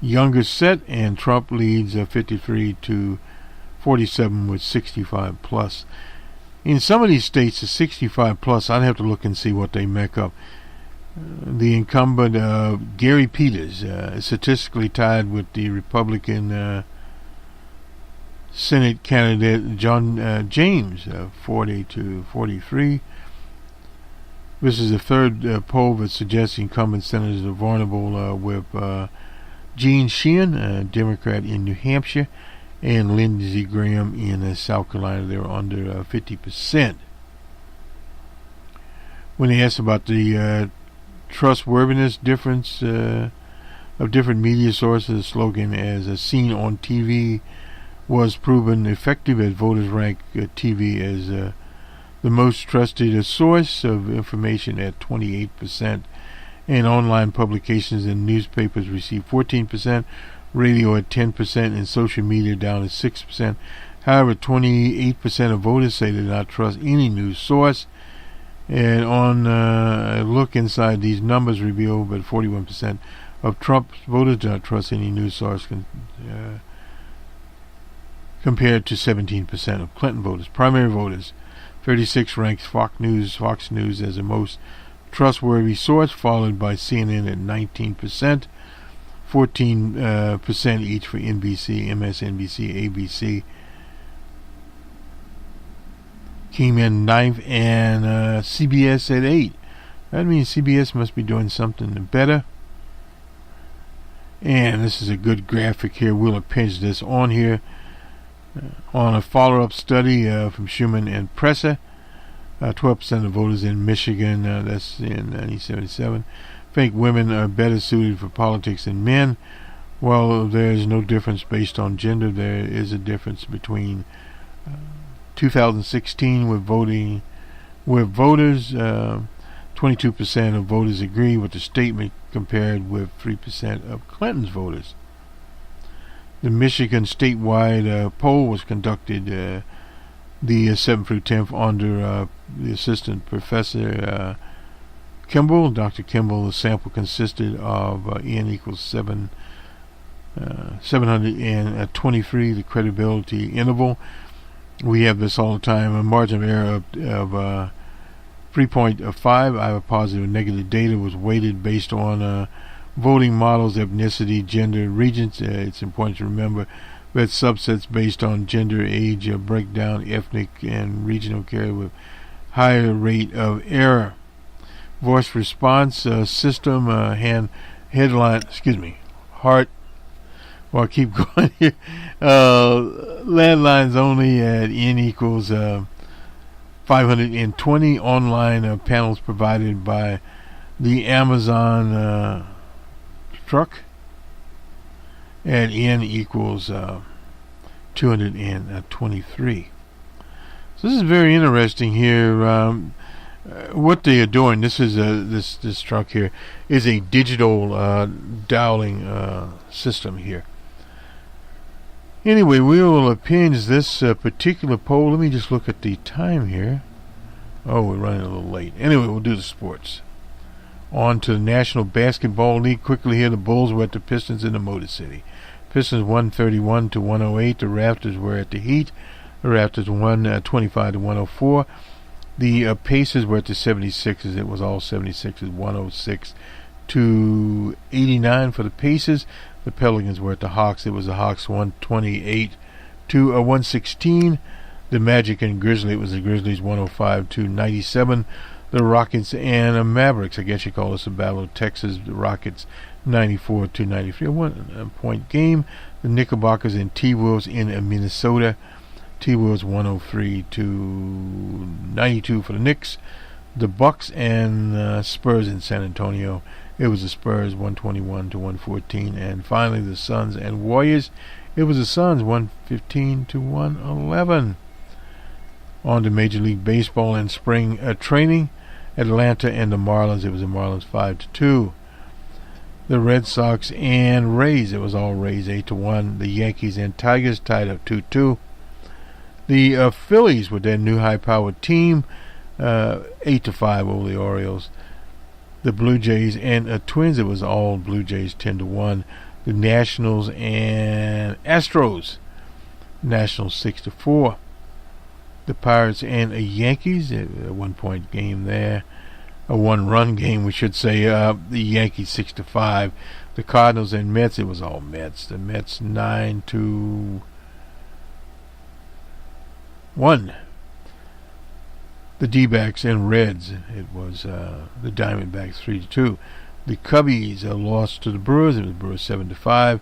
younger set, and Trump leads 53-47 with 65 plus. In some of these states, the 65 plus, I'd have to look and see what they make up. The incumbent Gary Peters is statistically tied with the Republican Senate candidate John James, 40-43. This is the third poll that suggests incumbent senators are vulnerable with Gene Sheehan, Democrat in New Hampshire, and Lindsey Graham in South Carolina. They're under 50%. When they asked about the trustworthiness difference of different media sources, the slogan as seen on TV was proven effective as voters rank TV as the most trusted source of information at 28%, and online publications and newspapers received 14%, radio at 10%, and social media down at 6%. However, 28% of voters say they do not trust any news source. And on a look inside these numbers reveal that 41% of Trump's voters do not trust any news source compared to 17% of Clinton voters. Primary voters, 36 ranks Fox News as the most trustworthy source, followed by CNN at 19%. 14% each for NBC, MSNBC, ABC came in ninth, and CBS at 8. That means CBS must be doing something better. And this is a good graphic here. We'll append this on here. On a follow-up study from Schumann and Presser, 12% of voters in Michigan, that's in 1977, think women are better suited for politics than men. Well, there is no difference based on gender. There is a difference between 2016 with voters. 22% of voters agree with the statement, compared with 3% of Clinton's voters. The Michigan statewide poll was conducted the 7th through 10th under the assistant professor Kimball, Dr. Kimball. The sample consisted of N equals 723, the credibility interval. We have this all the time. A margin of error of 3.5, either positive or negative data, was weighted based on voting models, ethnicity, gender, regions. It's important to remember that subsets based on gender, age, breakdown, ethnic, and regional carry with higher rate of error. Voice response system heart. Well, I'll keep going here. Landlines only at N equals 520. Online panels provided by the Amazon truck at N equals 223. So So this is very interesting here. What they are doing. This is this truck here is a digital dialing system here. Anyway, we will append this particular poll. Let me just look at the time here. Oh, we're running a little late. Anyway, we'll do the sports. On to the National Basketball League. Quickly here, the Bulls were at the Pistons in the Motor City. Pistons 131 to 108. The Raptors were at the Heat. The Raptors won 25 to 104. The Pacers were at the 76ers. It was all 76ers, 106 to 89 for the Pacers. The Pelicans were at the Hawks. It was the Hawks 128 to 116. The Magic and Grizzlies, it was the Grizzlies 105 to 97. The Rockets and Mavericks, I guess you call this a battle of Texas. The Rockets 94 to 93. A 1 point game. The Knickerbockers and T-Wolves in Minnesota. T-Wolves 103 to 92 for the Knicks. The Bucks and Spurs in San Antonio. It was the Spurs 121 to 114. And finally the Suns and Warriors. It was the Suns 115 to 111. On to Major League Baseball and spring training. Atlanta and the Marlins. It was the Marlins 5 to 2. The Red Sox and Rays. It was all Rays 8 to 1. The Yankees and Tigers tied up 2-2. The Phillies with their new high-powered team 8 to 5 over the Orioles. The Blue Jays and Twins. It was all Blue Jays 10 to 1. The Nationals and Astros. Nationals 6 to 4. The Pirates and Yankees, a 1 point game there. A 1 run game, we should say. The Yankees 6 to 5. The Cardinals and Mets, it was all Mets. The Mets 9 to 1. The D-backs and Reds, it was the Diamondbacks 3 to 2. The Cubbies lost to the Brewers. It was the Brewers 7 to 5.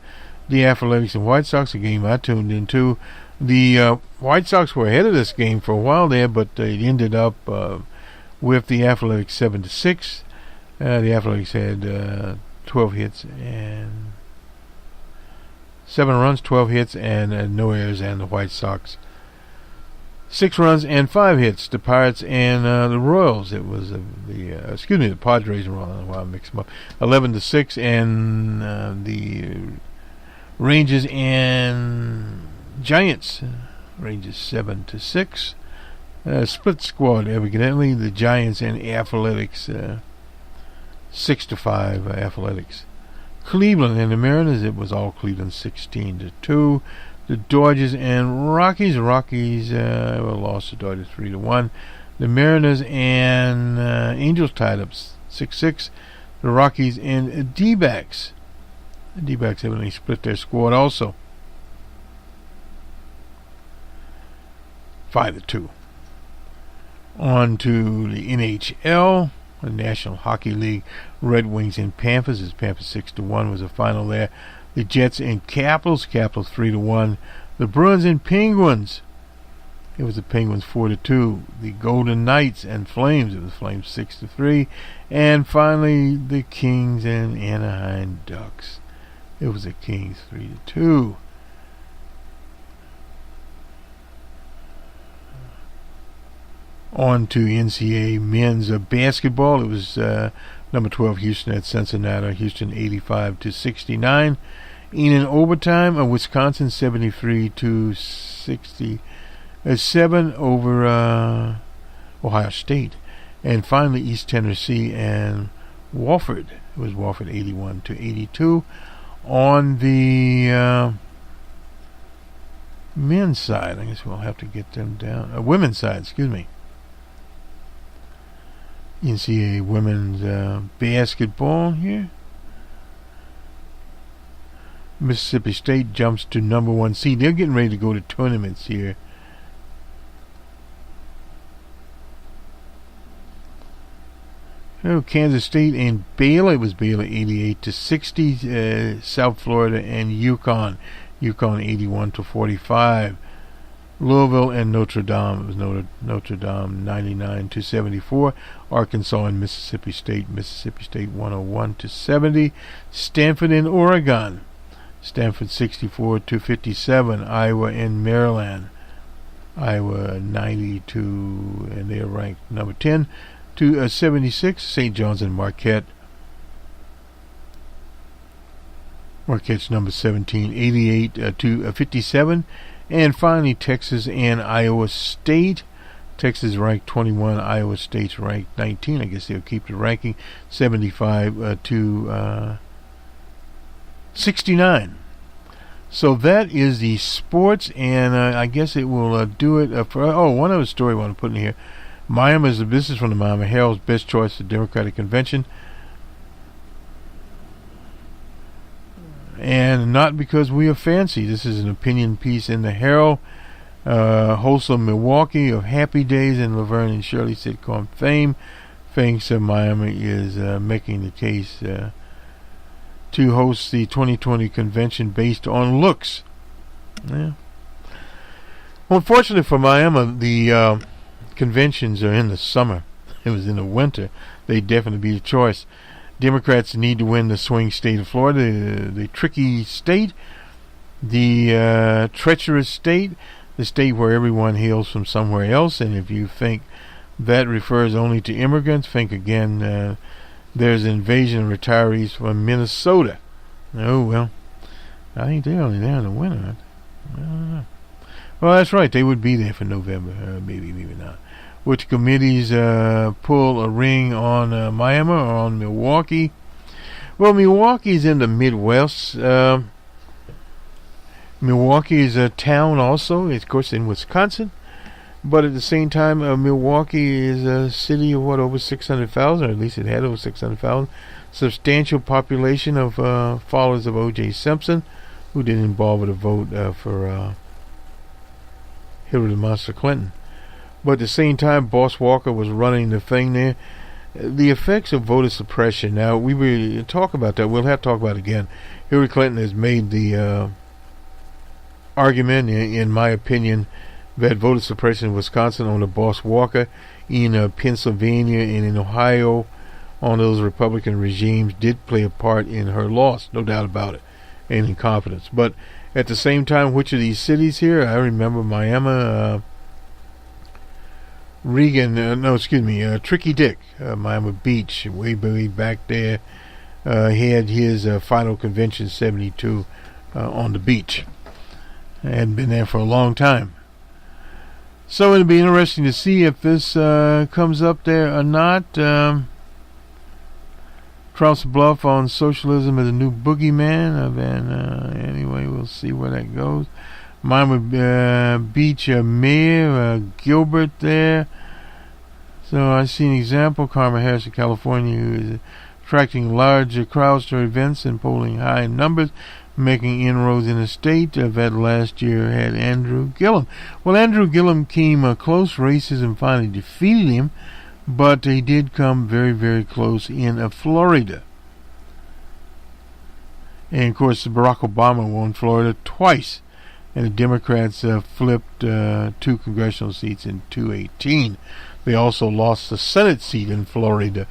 The Athletics and White Sox, a game I tuned into. The White Sox were ahead of this game for a while there, but they ended up with the Athletics 7 to 6. The Athletics had 12 hits and 7 runs, 12 hits, and no errors. And the White Sox 6 runs and 5 hits. The Pirates and the Royals. It was the Padres and Royals. I don't know why I mix them up. 11 to 6, and the Rangers and Giants. Rangers 7 to 6. Split squad evidently. The Giants and Athletics 6 to 5. Athletics. Cleveland and the Mariners. It was all Cleveland 16 to 2. The Dodgers and Rockies. Rockies lost to Dodgers 3 to 1. The Mariners and Angels tied up 6-6. The Rockies and D-backs. The D-backs evidently split their squad also. 5 to 2. On to the NHL, the National Hockey League. Red Wings and Panthers. As Panthers 6 to 1 was the final there. The Jets and Capitals. Capitals 3 to 1. The Bruins and Penguins. It was the Penguins 4 to 2. The Golden Knights and Flames. It was Flames 6 to 3. And finally the Kings and Anaheim Ducks. It was the Kings 3 to 2. On to NCAA men's basketball. It was number 12 Houston at Cincinnati. Houston 85 to 69. In an overtime, Wisconsin 73 to 67 over Ohio State. And finally East Tennessee and Wofford. It was Wofford 81 to 82. On the men's side, I guess we'll have to get them down. Women's side, excuse me. NCAA women's basketball here. Mississippi State jumps to number 1 seed. They're getting ready to go to tournaments here. Kansas State and Baylor. It was Baylor 88 to 60. South Florida and UConn. UConn 81 to 45. Louisville and Notre Dame. It was Notre Dame 99 to 74. Arkansas and Mississippi State. Mississippi State 101 to 70. Stanford and Oregon. Stanford 64 to 57. Iowa and Maryland. Iowa 92, and they're ranked number 10 to 76. St. John's and Marquette. Marquette's number 17, 88 to 57. And finally, Texas and Iowa State. Texas ranked 21, Iowa State's ranked 19. I guess they'll keep the ranking, 75 to 69. So that is the sports, and I guess it will do it for. One other story I want to put in here. Miami is the business from the Miami Herald's best choice for Democratic convention. And not because we are fancy. This is an opinion piece in the Herald. Wholesome Milwaukee of Happy Days and Laverne and Shirley sitcom fame thinks Miami is making the case to host the 2020 convention based on looks. Yeah. Well, unfortunately for Miami, the conventions are in the summer. If it was in the winter, they'd definitely be the choice. Democrats need to win the swing state of Florida, the tricky state, the treacherous state, the state where everyone hails from somewhere else. And if you think that refers only to immigrants, think again. There's an invasion of retirees from Minnesota. Oh, well, I think they're only there in the winter. Well, that's right. They would be there for November. Maybe not. Which committees pull a ring on Miami or on Milwaukee? Well, Milwaukee's in the Midwest. Milwaukee is a town also. It's, of course, in Wisconsin. But at the same time, Milwaukee is a city of, over 600,000, or at least it had over 600,000. Substantial population of followers of O.J. Simpson, who didn't involve with a vote for Hillary the Monster Clinton. But at the same time, Boss Walker was running the thing there. The effects of voter suppression. Now, we will talk about that. We'll have to talk about it again. Hillary Clinton has made the argument, in my opinion, that voter suppression in Wisconsin on the Boss Walker, in Pennsylvania and in Ohio on those Republican regimes did play a part in her loss, no doubt about it, and incompetence. But at the same time, which of these cities here? I remember Miami, Tricky Dick, Miami Beach, way back there, had his final convention 72 on the beach. Hadn't been there for a long time. So it'll be interesting to see if this comes up there or not. Trump's bluff on socialism as a new boogeyman. Anyway, we'll see where that goes. Miami Beach Mayor Gilbert there. So I see an example. Kamala Harris of California, who is attracting large crowds to events and polling high in numbers, making inroads in a state that last year had Andrew Gillum. Well, Andrew Gillum came close. Racism finally defeated him, but he did come very, very close in Florida. And, of course, Barack Obama won Florida twice, and the Democrats flipped 2 congressional seats in 2018. They also lost the Senate seat in Florida.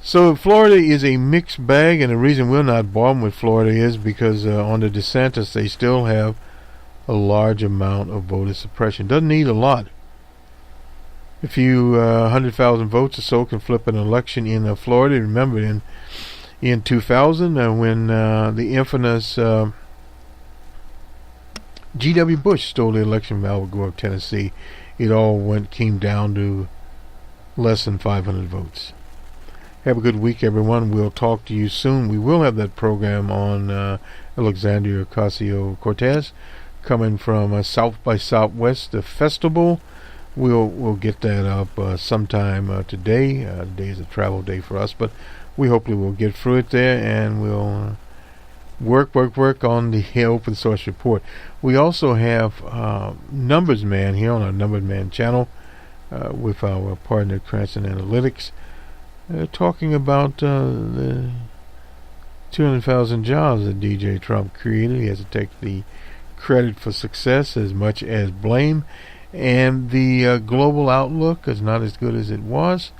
So Florida is a mixed bag, and the reason we're not bothered with Florida is because under DeSantis they still have a large amount of voter suppression. Doesn't need a lot. A few 100,000 votes or so can flip an election in Florida. Remember in 2000 when the infamous G.W. Bush stole the election from Al Gore of Tennessee, it all came down to less than 500 votes. Have a good week, everyone. We'll talk to you soon. We will have that program on Alexandria-Ocasio-Cortez coming from South by Southwest, the festival. We'll get that up sometime today. Today is a travel day for us, but we hopefully will get through it there, and we'll work on the open source report. We also have Numbers Man here on our Numbers Man channel with our partner Cranston Analytics. Talking about the 200,000 jobs that DJ Trump created. He has to take the credit for success as much as blame. And the global outlook is not as good as it was.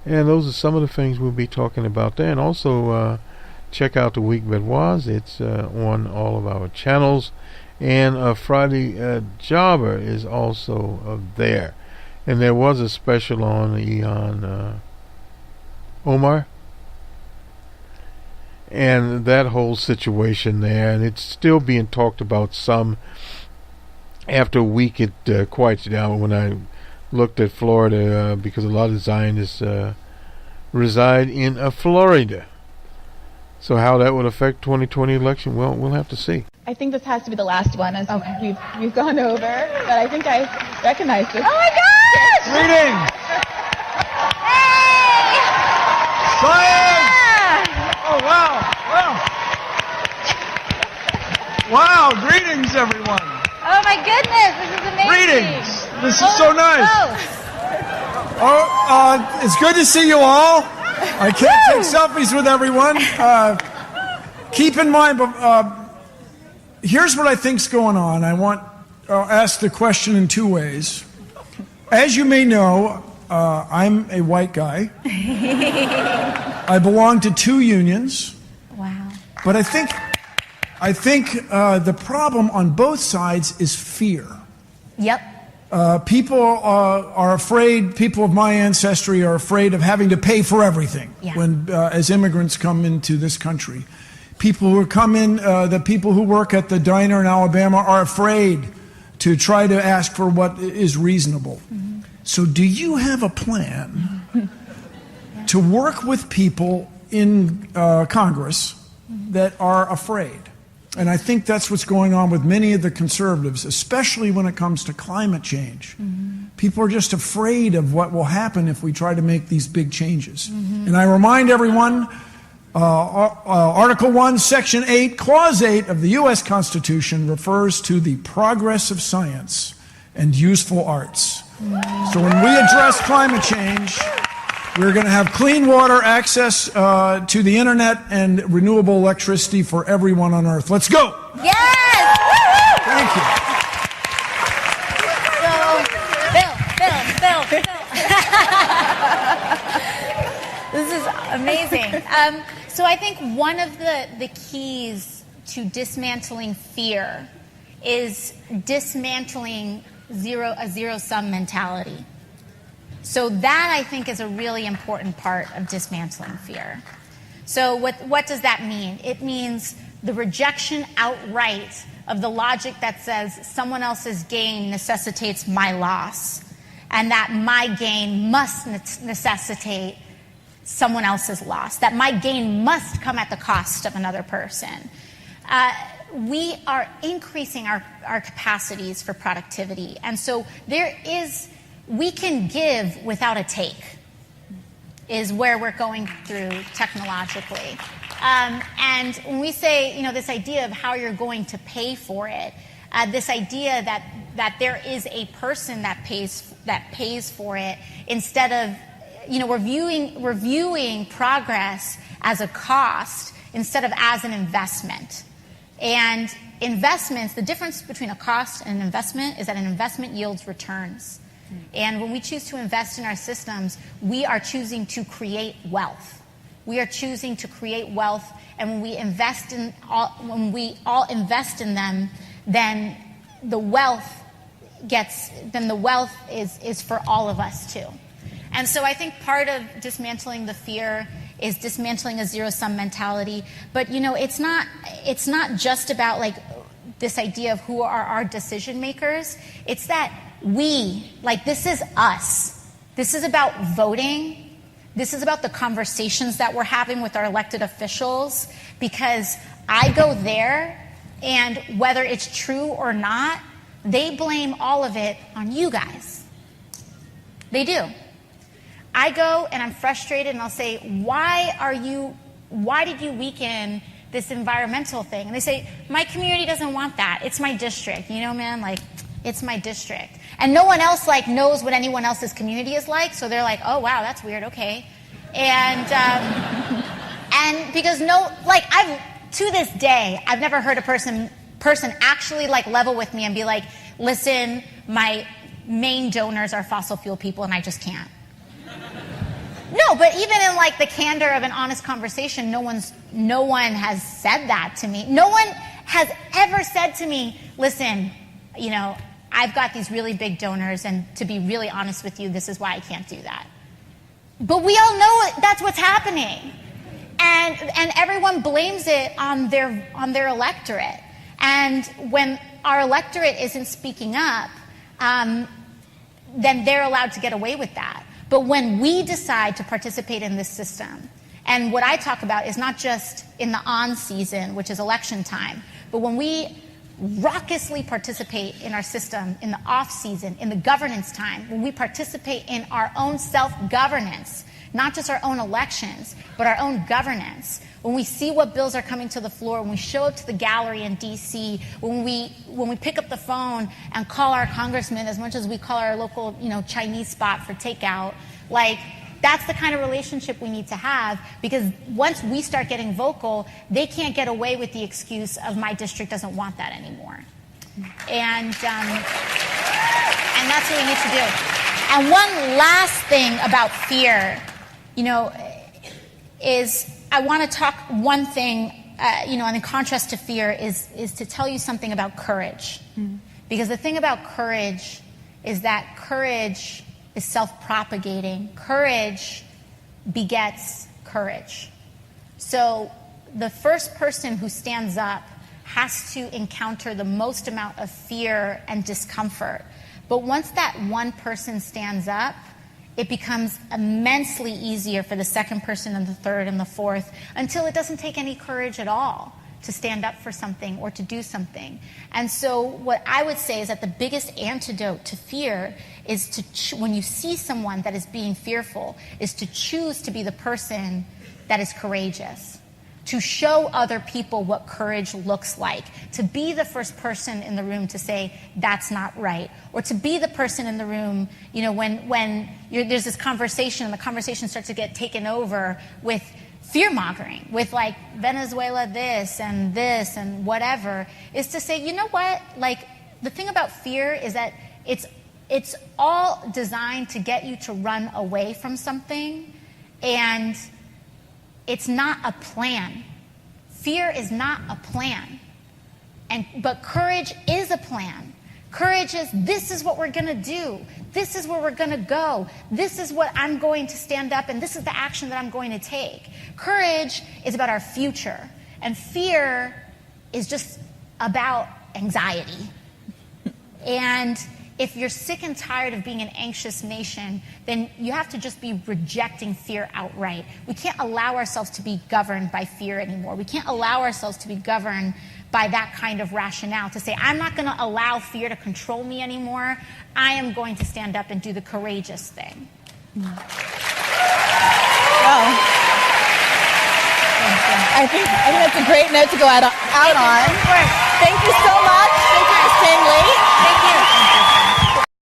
And those are some of the things we'll be talking about there. And also check out the week that was. It's on all of our channels. And Friday Jobber is also there. And there was a special on Ilhan Omar. And that whole situation there, and it's still being talked about some. After a week it quiets down. When I looked at Florida, because a lot of Zionists reside in Florida. So how that would affect 2020 election, well, we'll have to see. I think this has to be the last one, as we've gone over, but I think I recognize this. Oh my gosh! Greetings! Hey! Science! Yeah! Oh, wow! Wow, greetings, everyone! Oh my goodness, this is amazing! Greetings! This is so nice! It's good to see you all. I can't take selfies with everyone. Keep in mind, here's what I think's going on. I'll ask the question in two ways. As you may know, I'm a white guy. I belong to two unions. Wow. But I think the problem on both sides is fear. Yep. People are afraid, people of my ancestry are afraid of having to pay for everything when as immigrants come into this country. People who come in, the people who work at the diner in Alabama are afraid to try to ask for what is reasonable. Mm-hmm. So do you have a plan to work with people in Congress that are afraid? And I think that's what's going on with many of the conservatives, especially when it comes to climate change. Mm-hmm. People are just afraid of what will happen if we try to make these big changes. Mm-hmm. And I remind everyone, Article 1, Section 8, Clause 8 of the U.S. Constitution refers to the progress of science and useful arts. Mm-hmm. So when we address climate change, we're going to have clean water, access to the internet, and renewable electricity for everyone on Earth. Let's go! Yes! Thank you. So, Bill. This is amazing. So I think one of the keys to dismantling fear is dismantling a zero-sum mentality. So that, I think, is a really important part of dismantling fear. So what does that mean? It means the rejection outright of the logic that says someone else's gain necessitates my loss, and that my gain must necessitate someone else's loss, that my gain must come at the cost of another person. We are increasing our capacities for productivity, and so we can give without a take, is where we're going through technologically. And when we say, this idea of how you're going to pay for it, this idea that there is a person that pays for it, instead of, we're viewing progress as a cost instead of as an investment. And investments, the difference between a cost and an investment is that an investment yields returns. And when we choose to invest in our systems, we are choosing to create wealth. We are choosing to create wealth, and when we all invest in them, then the wealth is for all of us too. And so I think part of dismantling the fear is dismantling a zero-sum mentality. But it's not just about this idea of who are our decision makers. It's that this is us. This is about voting. This is about the conversations that we're having with our elected officials, because I go there, and whether it's true or not, they blame all of it on you guys. They do. I go and I'm frustrated and I'll say, why did you weaken this environmental thing? And they say, my community doesn't want that. It's my district. It's my district. And no one else knows what anyone else's community is like, so they're like, oh wow, that's weird, okay. And because to this day, I've never heard a person actually actually level with me and be like, listen, my main donors are fossil fuel people and I just can't. No, but even in the candor of an honest conversation, no one has said that to me. No one has ever said to me, listen, I've got these really big donors, and to be really honest with you, this is why I can't do that. But we all know that's what's happening. And everyone blames it on their electorate. And when our electorate isn't speaking up, then they're allowed to get away with that. But when we decide to participate in this system, and what I talk about is not just in the on season, which is election time, but when we raucously participate in our system in the off season, in the governance time, when we participate in our own self-governance, not just our own elections, but our own governance, when we see what bills are coming to the floor, when we show up to the gallery in D.C., when we pick up the phone and call our congressman as much as we call our local, Chinese spot for takeout, that's the kind of relationship we need to have, because once we start getting vocal, they can't get away with the excuse of my district doesn't want that anymore. And that's what we need to do. And one last thing about fear, is I want to talk one thing, and in contrast to fear is to tell you something about courage. Mm-hmm. Because the thing about courage is that courage is self-propagating. Courage begets courage. So the first person who stands up has to encounter the most amount of fear and discomfort. But once that one person stands up, it becomes immensely easier for the second person and the third and the fourth, until it doesn't take any courage at all to stand up for something or to do something. And so what I would say is that the biggest antidote to fear is to, when you see someone that is being fearful, is to choose to be the person that is courageous, to show other people what courage looks like, to be the first person in the room to say, that's not right, or to be the person in the room, when there's this conversation and the conversation starts to get taken over with fear-mongering, with Venezuela this and whatever, is to say, you know what, the thing about fear is that it's all designed to get you to run away from something, and it's not a plan. Fear is not a plan. But courage is a plan. Courage is, this is what we're going to do. This is where we're going to go. This is what I'm going to stand up, and this is the action that I'm going to take. Courage is about our future. And fear is just about anxiety. And if you're sick and tired of being an anxious nation, then you have to just be rejecting fear outright. We can't allow ourselves to be governed by fear anymore. We can't allow ourselves to be governed by that kind of rationale, to say, I'm not going to allow fear to control me anymore. I am going to stand up and do the courageous thing. Well, I think that's a great note to go out on. Thank you so much. Thank you for staying late. Thank you.